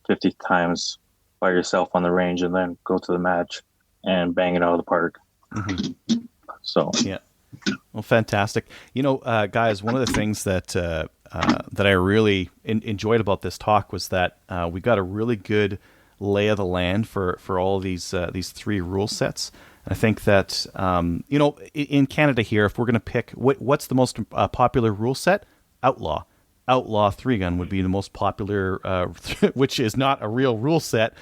50 times by yourself on the range and then go to the match and bang it out of the park. Mm-hmm. So yeah. Well, fantastic. Guys, one of the things that I really enjoyed about this talk was that we got a really good lay of the land for all of these 3 rule sets. I think that, in Canada here, if we're going to pick what's the most popular rule set, Outlaw. Outlaw 3-gun would be the most popular, which is not a real rule set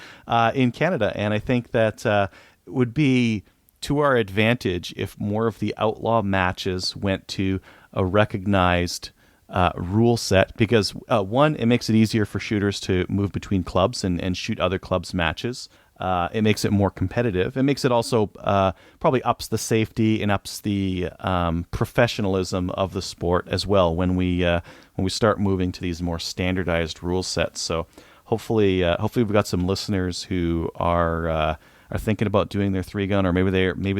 in Canada. And I think that it would be to our advantage if more of the Outlaw matches went to a recognized rule set because, one, it makes it easier for shooters to move between clubs and shoot other clubs' matches. It makes it more competitive. It makes it also probably ups the safety and ups the professionalism of the sport as well when we start moving to these more standardized rule sets. So hopefully we've got some listeners who are thinking about doing their 3-gun, or maybe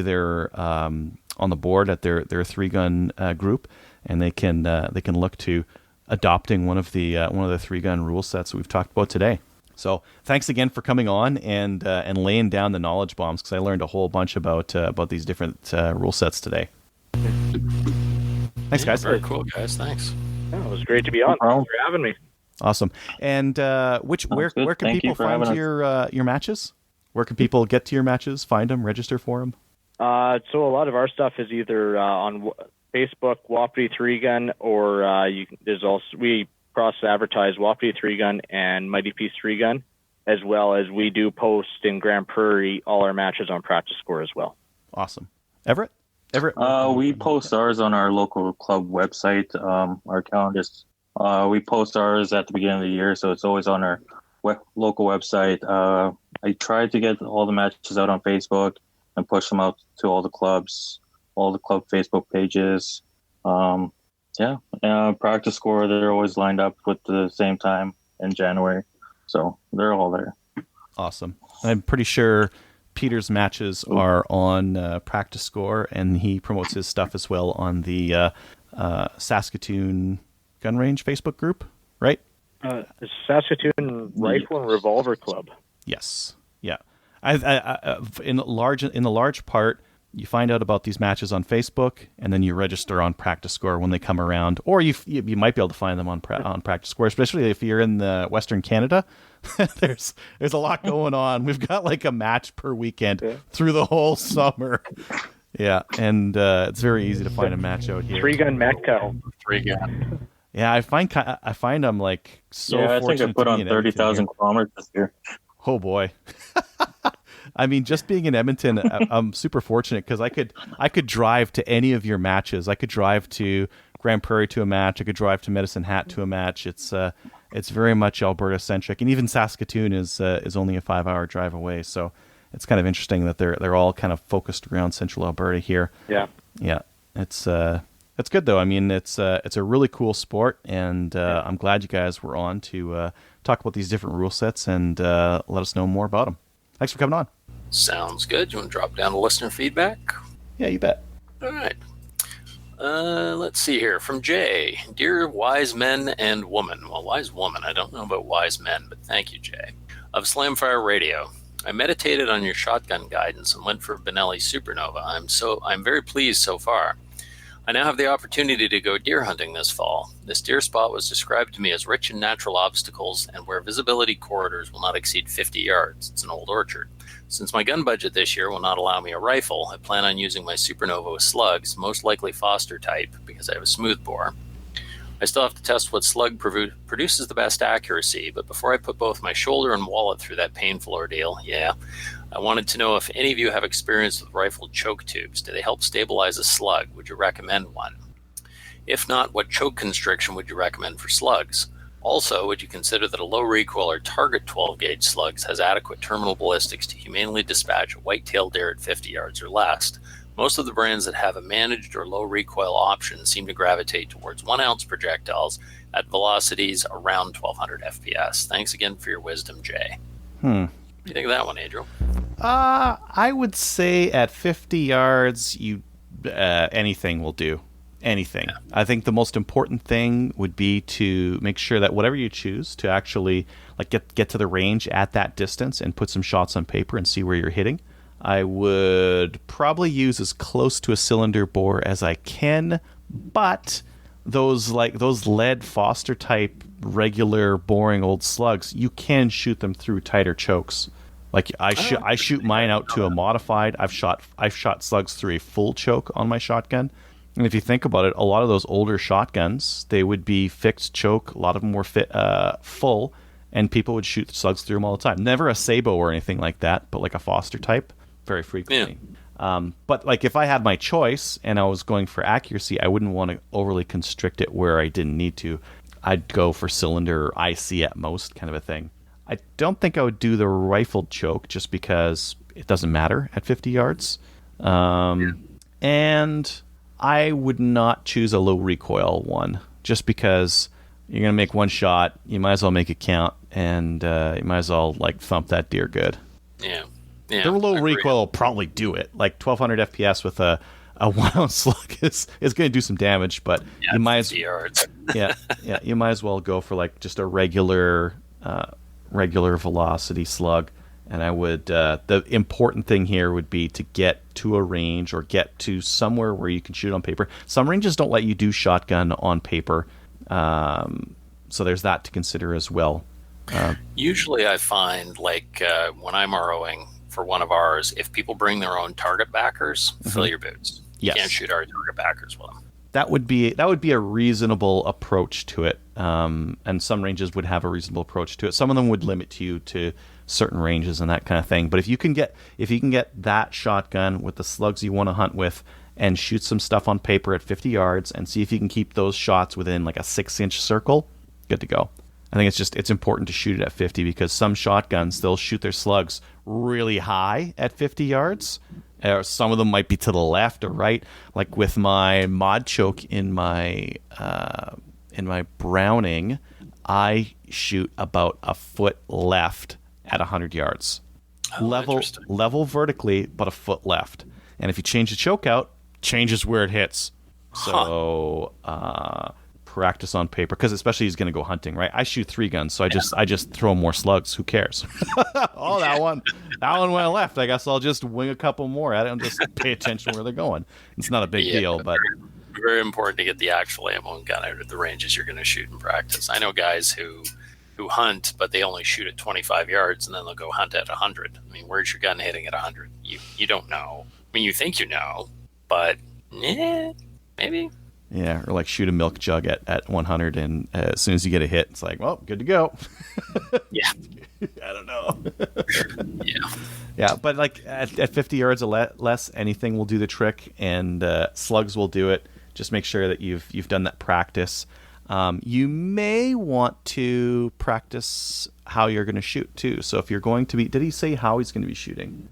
they're on the board at their 3-gun group, and they can look to adopting one of the 3-gun rule sets we've talked about today. So thanks again for coming on and laying down the knowledge bombs, because I learned a whole bunch about these different rule sets today. Thanks, guys. Very cool, guys. Thanks. Yeah, it was great to be on. Thanks for having me. Awesome. And where can people find your matches? Where can people get to your matches, find them, register for them? So a lot of our stuff is either on Facebook, Wapiti 3-gun, or we cross-advertise Wapiti 3-gun and Mighty Peace 3-gun, as well as we do post in Grand Prairie all our matches on Practice Score as well. Awesome. Everett? We post ours on our local club website. Our calendars. We post ours at the beginning of the year, so it's always on our local website. I tried to get all the matches out on Facebook and push them out to all the clubs, all the club Facebook pages. Practice Score, they're always lined up with the same time in January, so they're all there. Awesome. I'm pretty sure Peter's matches are on Practice Score, and he promotes his stuff as well on the Saskatoon Gun Range Facebook group, right? Saskatoon Rifle and Revolver Club. Yes. Yeah. In the large part, you find out about these matches on Facebook, and then you register on Practice Score when they come around, or you might be able to find them on Practice Score, especially if you're in the Western Canada. There's a lot going on. We've got like a match per weekend through the whole summer. Yeah, and it's very easy to find a match out here. 3-gun Mecca. 3-gun. Yeah, I find I'm like so. Yeah, I think fortunate I put to be on in 30,000 Edmonton kilometers this year. here. Oh boy. I mean, just being in Edmonton, I'm super fortunate because I could drive to any of your matches. I could drive to Grand Prairie to a match. I could drive to Medicine Hat to a match. It's very much Alberta centric, and even Saskatoon is only a 5-hour drive away. So it's kind of interesting that they're all kind of focused around Central Alberta here. Yeah. It's good though. I mean, it's a really cool sport, and I'm glad you guys were on to talk about these different rule sets and let us know more about them. Thanks for coming on. Sounds good. You want to drop down to listener feedback? Yeah, you bet. All right. Let's see here. From Jay. Dear wise men and woman. Well, wise woman. I don't know about wise men, but thank you, Jay. Of Slamfire Radio. I meditated on your shotgun guidance and went for Benelli Supernova. I'm very pleased so far. I now have the opportunity to go deer hunting this fall. This deer spot was described to me as rich in natural obstacles and where visibility corridors will not exceed 50 yards. It's an old orchard. Since my gun budget this year will not allow me a rifle, I plan on using my Supernova with slugs, most likely Foster type, because I have a smooth bore. I still have to test what slug produces the best accuracy, but before I put both my shoulder and wallet through that painful ordeal, I wanted to know if any of you have experience with rifle choke tubes. Do they help stabilize a slug? Would you recommend one? If not, what choke constriction would you recommend for slugs? Also, would you consider that a low recoil or target 12-gauge slugs has adequate terminal ballistics to humanely dispatch a white-tailed deer at 50 yards or less? Most of the brands that have a managed or low recoil option seem to gravitate towards 1-ounce projectiles at velocities around 1200 FPS. Thanks again for your wisdom, Jay. What do you think of that one, Adriel? I would say at 50 yards, anything will do. Anything. Yeah. I think the most important thing would be to make sure that whatever you choose to actually like get to the range at that distance and put some shots on paper and see where you're hitting. I would probably use as close to a cylinder bore as I can, but those lead Foster type regular boring old slugs, you can shoot them through tighter chokes. Like I shoot mine out to a modified. I've shot slugs through a full choke on my shotgun. And if you think about it, a lot of those older shotguns, they would be fixed choke. A lot of them were full, and people would shoot slugs through them all the time. Never a Sabo or anything like that, but like a Foster type, very frequently. Yeah. But like if I had my choice and I was going for accuracy, I wouldn't want to overly constrict it where I didn't need to. I'd go for cylinder or IC at most, kind of a thing. I don't think I would do the rifled choke just because it doesn't matter at 50 yards. And I would not choose a low recoil one just because you're going to make one shot. You might as well make it count, and you might as well like thump that deer good. Yeah. The low recoil will probably do it. Like 1200 FPS with a 1-ounce slug is going to do some damage, but you might as yards. you might as well go for like just a regular velocity slug. And I would the important thing here would be to get to a range or get to somewhere where you can shoot on paper. Some ranges don't let you do shotgun on paper, so there's that to consider as well. Usually I find like when I'm ROing for one of ours, if people bring their own target backers, fill your boots. You can't shoot our target backers with them. That would be a reasonable approach to it, and some ranges would have a reasonable approach to it. Some of them would limit you to certain ranges and that kind of thing. But if you can get that shotgun with the slugs you want to hunt with and shoot some stuff on paper at 50 yards and see if you can keep those shots within like a 6-inch circle, good to go. I think it's important to shoot it at 50 because some shotguns, they'll shoot their slugs really high at 50 yards. Or some of them might be to the left or right. Like with my mod choke in my Browning, I shoot about a foot left at 100 yards. Oh, Level vertically, but a foot left. And if you change the choke out, changes where it hits. So practice on paper, because especially he's going to go hunting, right? I shoot 3 guns, so I just throw more slugs. Who cares? Oh, that one went left. I guess I'll just wing a couple more at it and just pay attention where they're going. It's not a big deal, but very important to get the actual ammo and gun out at the ranges you're going to shoot in practice. I know guys who hunt, but they only shoot at 25 yards, and then they'll go hunt at 100. I mean, where's your gun hitting at 100? You don't know. I mean, you think you know, but maybe. Yeah, or like shoot a milk jug at 100, and as soon as you get a hit, it's like, well, good to go. Yeah. I don't know. Yeah. Yeah, but like at 50 yards or less, anything will do the trick, and slugs will do it. Just make sure that you've done that practice. You may want to practice how you're going to shoot too. So if you're going to be, did he say how he's going to be shooting?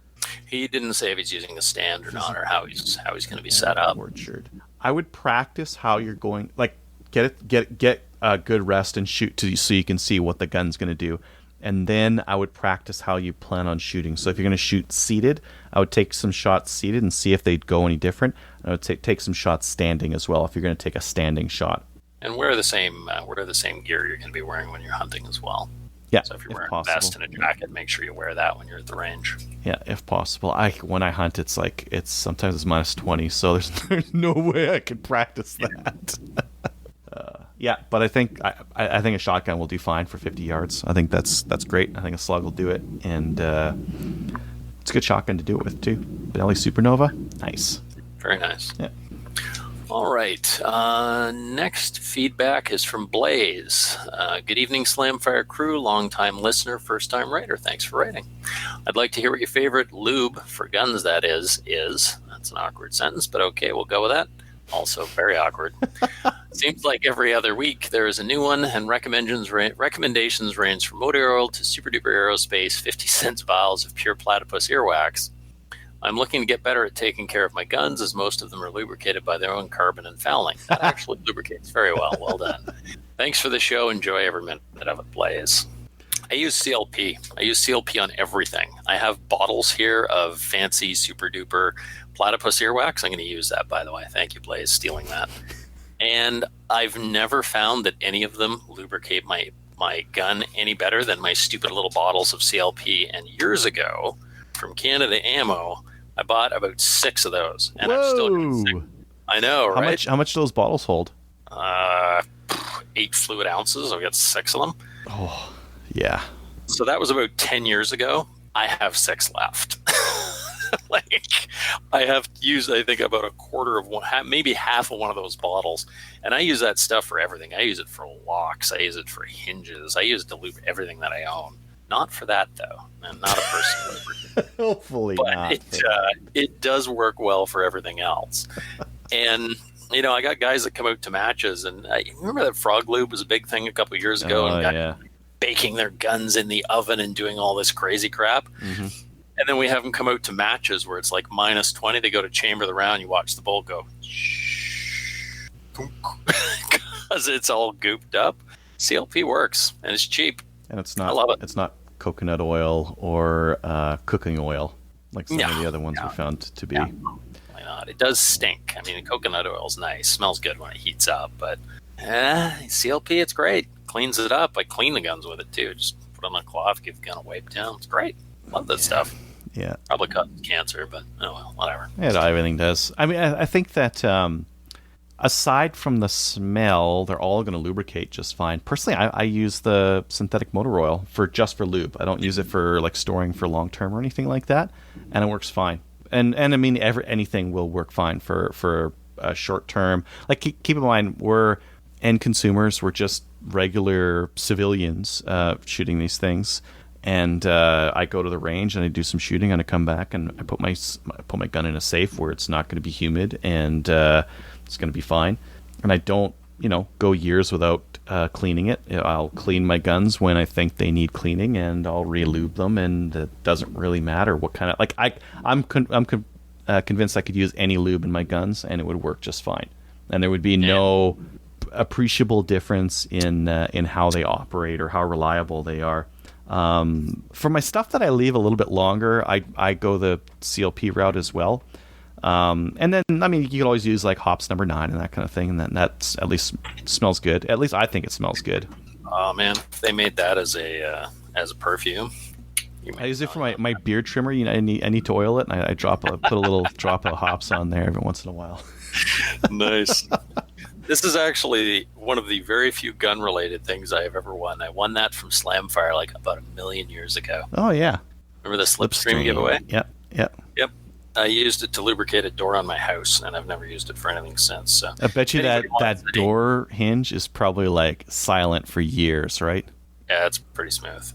He didn't say if he's using a stand or not, or how he's going to be set up. Orchard. I would practice how you're going. Like get a good rest and shoot so you can see what the gun's going to do. And then I would practice how you plan on shooting. So if you're going to shoot seated, I would take some shots seated and see if they'd go any different. I would take some shots standing as well if you're going to take a standing shot. And wear the same gear you're going to be wearing when you're hunting as well. Yeah, so if you're wearing a vest and a jacket, make sure you wear that when you're at the range. Yeah, if possible. When I hunt, it's sometimes it's minus 20, so there's no way I could practice that. Yeah, but I think a shotgun will do fine for 50 yards. I think that's great. I think a slug will do it, and it's a good shotgun to do it with too. Benelli Supernova, nice. Very nice. Yeah. All right. Next feedback is from Blaze. Good evening, Slamfire crew. Long-time listener, first-time writer. Thanks for writing. I'd like to hear what your favorite lube for guns, that is. That's an awkward sentence, but okay, we'll go with that. Also very awkward. Seems like every other week there is a new one, and recommendations range from motor oil to super duper aerospace 50-cent vials of pure platypus earwax. I'm looking to get better at taking care of my guns, as most of them are lubricated by their own carbon and fouling. That actually lubricates very well. Well done. Thanks for the show. Enjoy every minute of it, Blaze. I use CLP. I use CLP on everything. I have bottles here of fancy super duper platypus earwax. I'm going to use that, by the way. Thank you, Blaze, stealing that. And I've never found that any of them lubricate my gun any better than my stupid little bottles of CLP. And years ago, from Canada Ammo, I bought about 6 of those, and I'm still using. I know, right? How much do those bottles hold? 8 fluid ounces. I've got 6 of them. Oh, yeah. So that was about 10 years ago. I have 6 left. I have used, I think, about a quarter of one, maybe half of one of those bottles, and I use that stuff for everything. I use it for locks. I use it for hinges. I use it to lube everything that I own. Not for that, though. I'm not a person. Hopefully but not. It does work well for everything else. And, I got guys that come out to matches, and I remember that frog lube was a big thing a couple of years ago, and guys baking their guns in the oven and doing all this crazy crap. Mm-hmm. And then we have them come out to matches where it's like minus 20. They go to chamber the round. You watch the bolt go, because it's all gooped up. CLP works, and it's cheap. And it's not. I love it. It's not coconut oil or cooking oil like some of the other ones we found to be. Why not? It does stink. I mean, coconut oil is nice. Smells good when it heats up. But CLP, it's great. Cleans it up. I clean the guns with it, too. Just put it on a cloth, give the gun a wipe down. It's great. Love that stuff. Yeah. Probably causes cancer, but oh well, whatever. Yeah, everything does. I mean, I think that aside from the smell, they're all going to lubricate just fine. Personally, I use the synthetic motor oil for lube. I don't use it for like storing for long term or anything like that, and it works fine. And I mean, anything will work fine for a short term. Like keep in mind, we're end consumers. We're just regular civilians shooting these things. And I go to the range and I do some shooting and I come back and I put my gun in a safe where it's not going to be humid and it's going to be fine. And I don't, go years without cleaning it. I'll clean my guns when I think they need cleaning and I'll re-lube them, and it doesn't really matter what kind of I'm convinced I could use any lube in my guns and it would work just fine. And there would be no appreciable difference in how they operate or how reliable they are. For my stuff that I leave a little bit longer, I go the CLP route as well. And then, I mean, you can always use like hops number 9 and that kind of thing, and then that's at least smells good. At least I think it smells good. Oh man, they made that as a perfume. I use it for my beard trimmer. You know, I need to oil it, and I put a little drop of hops on there every once in a while. Nice. This is actually one of the very few gun-related things I have ever won. I won that from Slamfire like about 1 million years ago. Oh yeah. Remember the Slipstream giveaway? Yep. Yep. I used it to lubricate a door on my house, and I've never used it for anything since. So I bet you that door hinge is probably like silent for years, right? Yeah, it's pretty smooth.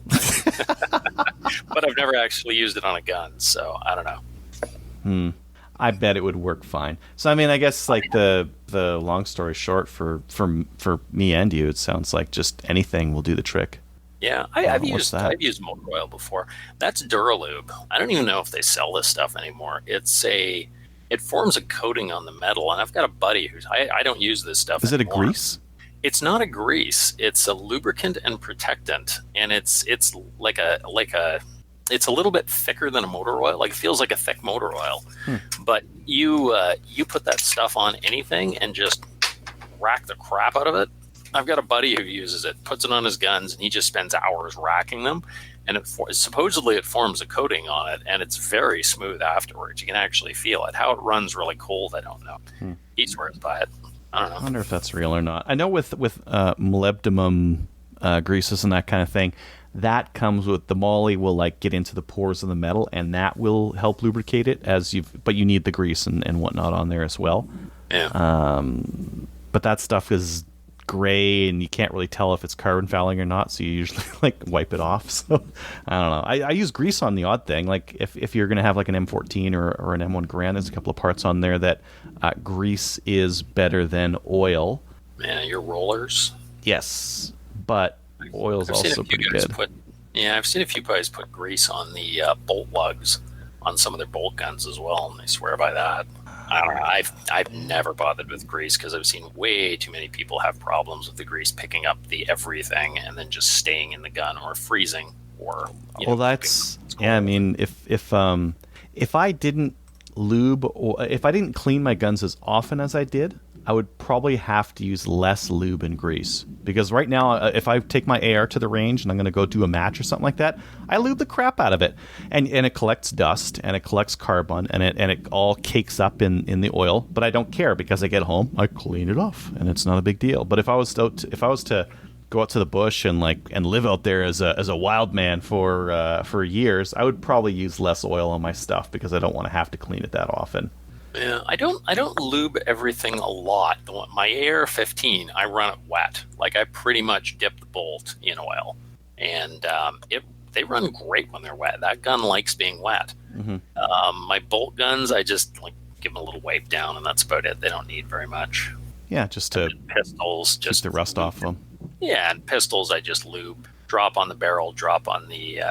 But I've never actually used it on a gun, so I don't know. I bet it would work fine. So I mean, I guess like the long story short for me and you, it sounds like just anything will do the trick. Yeah, I've used motor oil before. That's Duralube. I don't even know if they sell this stuff anymore. It forms a coating on the metal, and I've got a buddy who's I don't use this stuff. Is it anymore. a grease? It's not a grease. It's a lubricant and protectant, and it's like a it's a little bit thicker than a motor oil. Like it feels like a thick motor oil, but you put that stuff on anything and just rack the crap out of it. I've got a buddy who uses it, puts it on his guns, and he just spends hours racking them. And supposedly it forms a coating on it, and it's very smooth afterwards. You can actually feel it. How it runs really cold, I don't know. He swears by it. I don't know. I wonder if that's real or not. I know with molybdenum greases and that kind of thing, that comes with the moly will like get into the pores of the metal, and that will help lubricate it but you need the grease and whatnot on there as well. Yeah. But that stuff is gray, and you can't really tell if it's carbon fouling or not, so you usually like wipe it off. So I don't know. I use grease on the odd thing. Like if you're going to have like an M14 or an M1 Garand, there's a couple of parts on there that grease is better than oil. Man, your rollers. Yes, but oil's also pretty good. I've seen a few guys put grease on the bolt lugs on some of their bolt guns as well, and they swear by that. I don't know. I've never bothered with grease because I've seen way too many people have problems with the grease picking up the everything and then just staying in the gun or freezing or. That's yeah. I mean, if I didn't lube or if I didn't clean my guns as often as I did, I would probably have to use less lube and grease. Because right now, if I take my AR to the range and I'm going to go do a match or something like that, I lube the crap out of it. And it collects dust, and it collects carbon, and it all cakes up in the oil. But I don't care because I get home, I clean it off, and it's not a big deal. But if I was to go out to the bush and live out there as a wild man for years, I would probably use less oil on my stuff because I don't want to have to clean it that often. Yeah, I don't lube everything a lot. My AR-15, I run it wet. Like I pretty much dip the bolt in oil, and they run great when they're wet. That gun likes being wet. My bolt guns, I just like give them a little wipe down, and that's about it. They don't need very much. Yeah, just to pistols, just keep the rust off them. Yeah, and pistols, I just lube, drop on the barrel, drop on the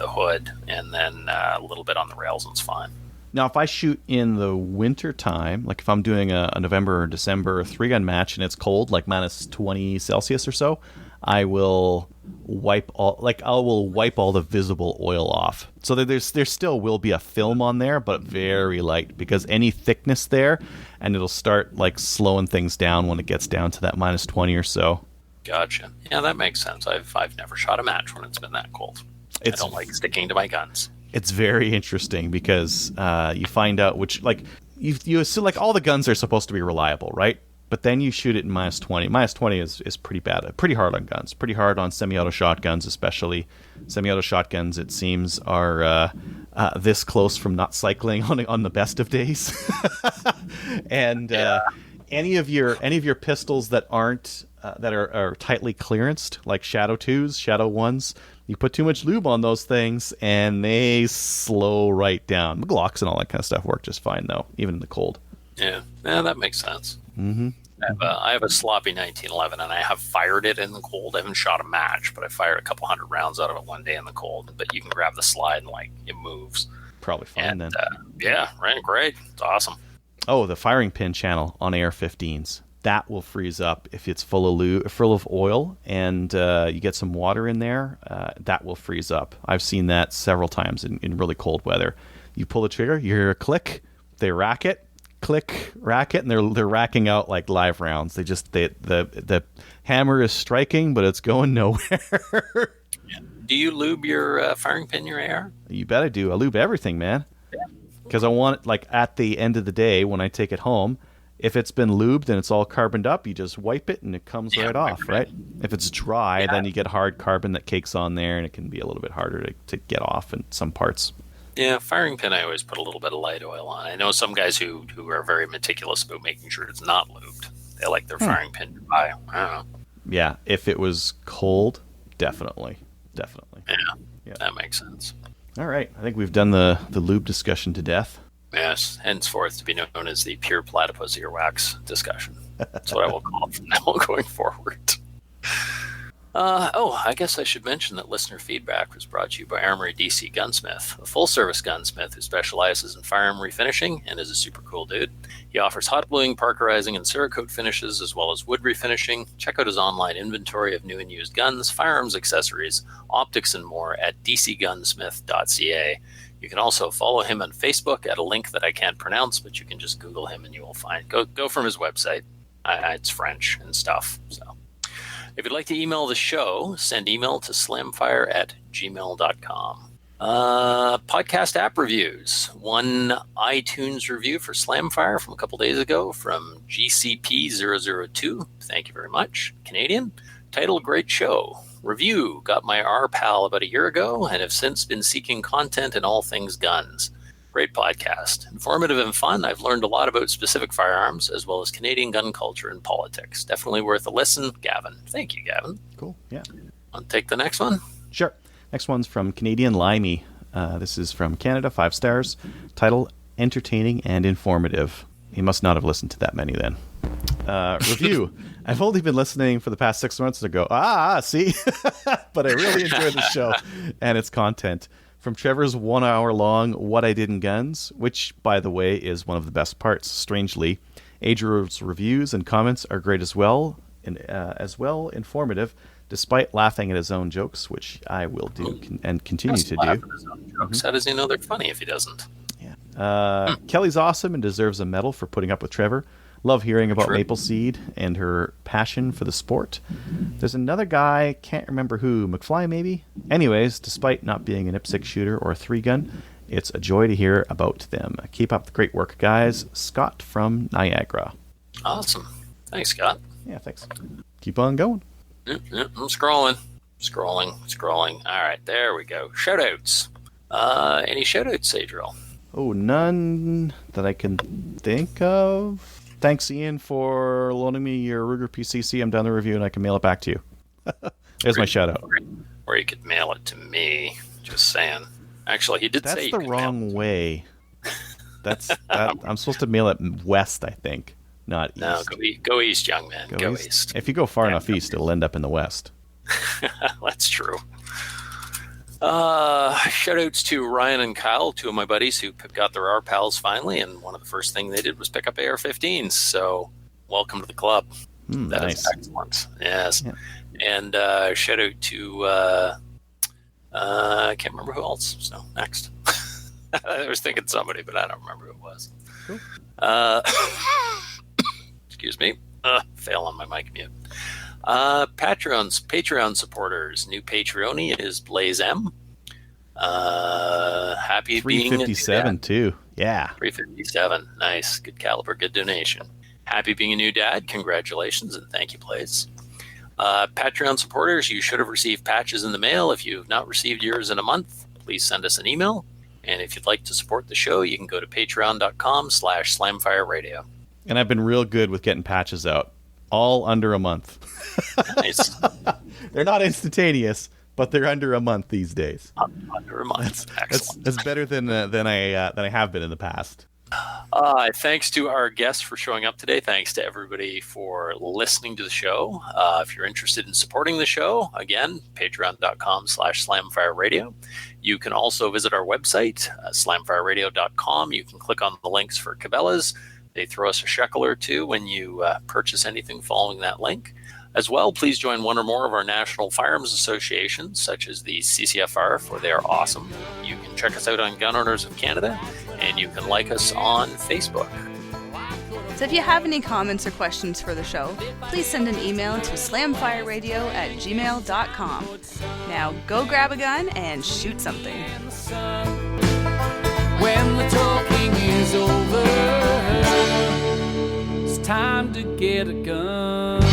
hood, and then a little bit on the rails, and it's fine. Now, if I shoot in the winter time, like if I'm doing a November or December 3-gun match and it's cold, like minus 20 Celsius or so, I will wipe all the visible oil off. So there still will be a film on there, but very light, because any thickness there, and it'll start like slowing things down when it gets down to that minus 20 or so. Gotcha. Yeah, that makes sense. I've never shot a match when it's been that cold. I don't like sticking to my guns. It's very interesting because you find out which, like, you assume like all the guns are supposed to be reliable, right? But then you shoot it in minus 20. Minus 20 is pretty bad, pretty hard on guns, pretty hard on semi-auto shotguns, especially. Semi-auto shotguns, it seems, are this close from not cycling on the best of days. And any of your pistols that aren't that are tightly clearanced, like Shadow 2s, Shadow 1s, you put too much lube on those things and they slow right down. The Glocks and all that kind of stuff work just fine, though, even in the cold. Yeah, that makes sense. Mm-hmm. I have a sloppy 1911, and I have fired it in the cold. I haven't shot a match, but I fired a couple hundred rounds out of it one day in the cold. But you can grab the slide and like it moves. Probably fine then. Yeah, right, great. It's awesome. Oh, the firing pin channel on AR-15s. that will freeze up if it's full of oil, and you get some water in there. That will freeze up. I've seen that several times in really cold weather. You pull the trigger, you hear a click, they rack it, click, rack it, and they're racking out like live rounds. The hammer is striking, but it's going nowhere. Do you lube your firing pin, your AR? You bet I do. I lube everything, man. Because I want it, like, at the end of the day when I take it home, if it's been lubed and it's all carboned up, you just wipe it and it comes right off, right? If it's dry, then you get hard carbon that cakes on there, and it can be a little bit harder to get off in some parts. Yeah, firing pin, I always put a little bit of light oil on. I know some guys who are very meticulous about making sure it's not lubed. They like their firing pin dry. I don't know. Yeah, if it was cold, definitely. Yeah, that makes sense. All right, I think we've done the lube discussion to death. Yes, henceforth to be known as the pure platypus earwax discussion. That's what I will call it from now going forward. I guess I should mention that listener feedback was brought to you by Armory DC Gunsmith, a full-service gunsmith who specializes in firearm refinishing and is a super cool dude. He offers hot bluing, parkerizing, and Cerakote finishes, as well as wood refinishing. Check out his online inventory of new and used guns, firearms accessories, optics, and more at dcgunsmith.ca. You can also follow him on Facebook at a link that I can't pronounce, but you can just Google him and you will find. Go from his website. It's French and stuff, so... If you'd like to email the show, send email to slamfire@gmail.com. Podcast app reviews. One iTunes review for Slamfire from a couple days ago from GCP002. Thank you very much. Canadian. Title, great show. Review, got my RPAL about a year ago and have since been seeking content in all things guns. Great podcast. Informative and fun. I've learned a lot about specific firearms as well as Canadian gun culture and politics. Definitely worth a listen. Gavin. Thank you, Gavin. Cool. Yeah. I'll take the next one. Sure. Next one's from Canadian Limey. This is from Canada, 5 stars. Title, entertaining and informative. He must not have listened to that many then. Review. I've only been listening for the past 6 months to go, see? But I really enjoy the show and its content. From Trevor's 1 hour long What I Did in Guns, which, by the way, is one of the best parts, strangely. Adriel's reviews and comments are great as well, informative, despite laughing at his own jokes, which I will do and continue to do. How does he know they're funny if he doesn't? Yeah. Kelly's awesome and deserves a medal for putting up with Trevor. Love hearing about Maple Seed and her passion for the sport. There's another guy, can't remember who, McFly maybe? Anyways, despite not being an IPSC shooter or a 3-gun, it's a joy to hear about them. Keep up the great work, guys. Scott from Niagara. Awesome. Thanks, Scott. Yeah, thanks. Keep on going. I'm scrolling. All right, there we go. Shoutouts. Any shoutouts, Adriel? Oh, none that I can think of. Thanks, Ian, for loaning me your Ruger PCC. I'm done the review, and I can mail it back to you. There's my shout-out. Or you could mail it to me. Just saying. Actually, he did say you That's the wrong way. I'm supposed to mail it west, I think, not east. No, go east, young man. Go east. If you go far enough east, it'll end up in the west. That's true. Shoutouts to Ryan and Kyle, two of my buddies who got their RPALs finally, and one of the first things they did was pick up AR-15s. So, welcome to the club. That nice. is excellent. Yes. Yeah. And shout out to I can't remember who else. So next, I was thinking somebody, but I don't remember who it was. Cool. Excuse me. Fail on my mic mute. Patreon supporters. New Patreon is Blaze M. Happy being 357 too. Yeah. 357. Nice. Good caliber. Good donation. Happy being a new dad. Congratulations and thank you, Blaze. Patreon supporters, you should have received patches in the mail. If you've not received yours in a month, please send us an email. And if you'd like to support the show, you can go to patreon.com/slamfireradio. And I've been real good with getting patches out. All under a month. Nice. They're not instantaneous, but they're under a month these days. Under a month. Excellent. That's better than I have been in the past. Thanks to our guests for showing up today. Thanks to everybody for listening to the show. If you're interested in supporting the show, again, patreon.com/slamfireradio. You can also visit our website, slamfireradio.com. You can click on the links for Cabela's. They throw us a shekel or two when you purchase anything following that link. As well, please join one or more of our national firearms associations, such as the CCFR, for they are awesome. You can check us out on Gun Owners of Canada, and you can like us on Facebook. So if you have any comments or questions for the show, please send an email to slamfireradio@gmail.com. Now go grab a gun and shoot something. When the talking is over, it's time to get a gun.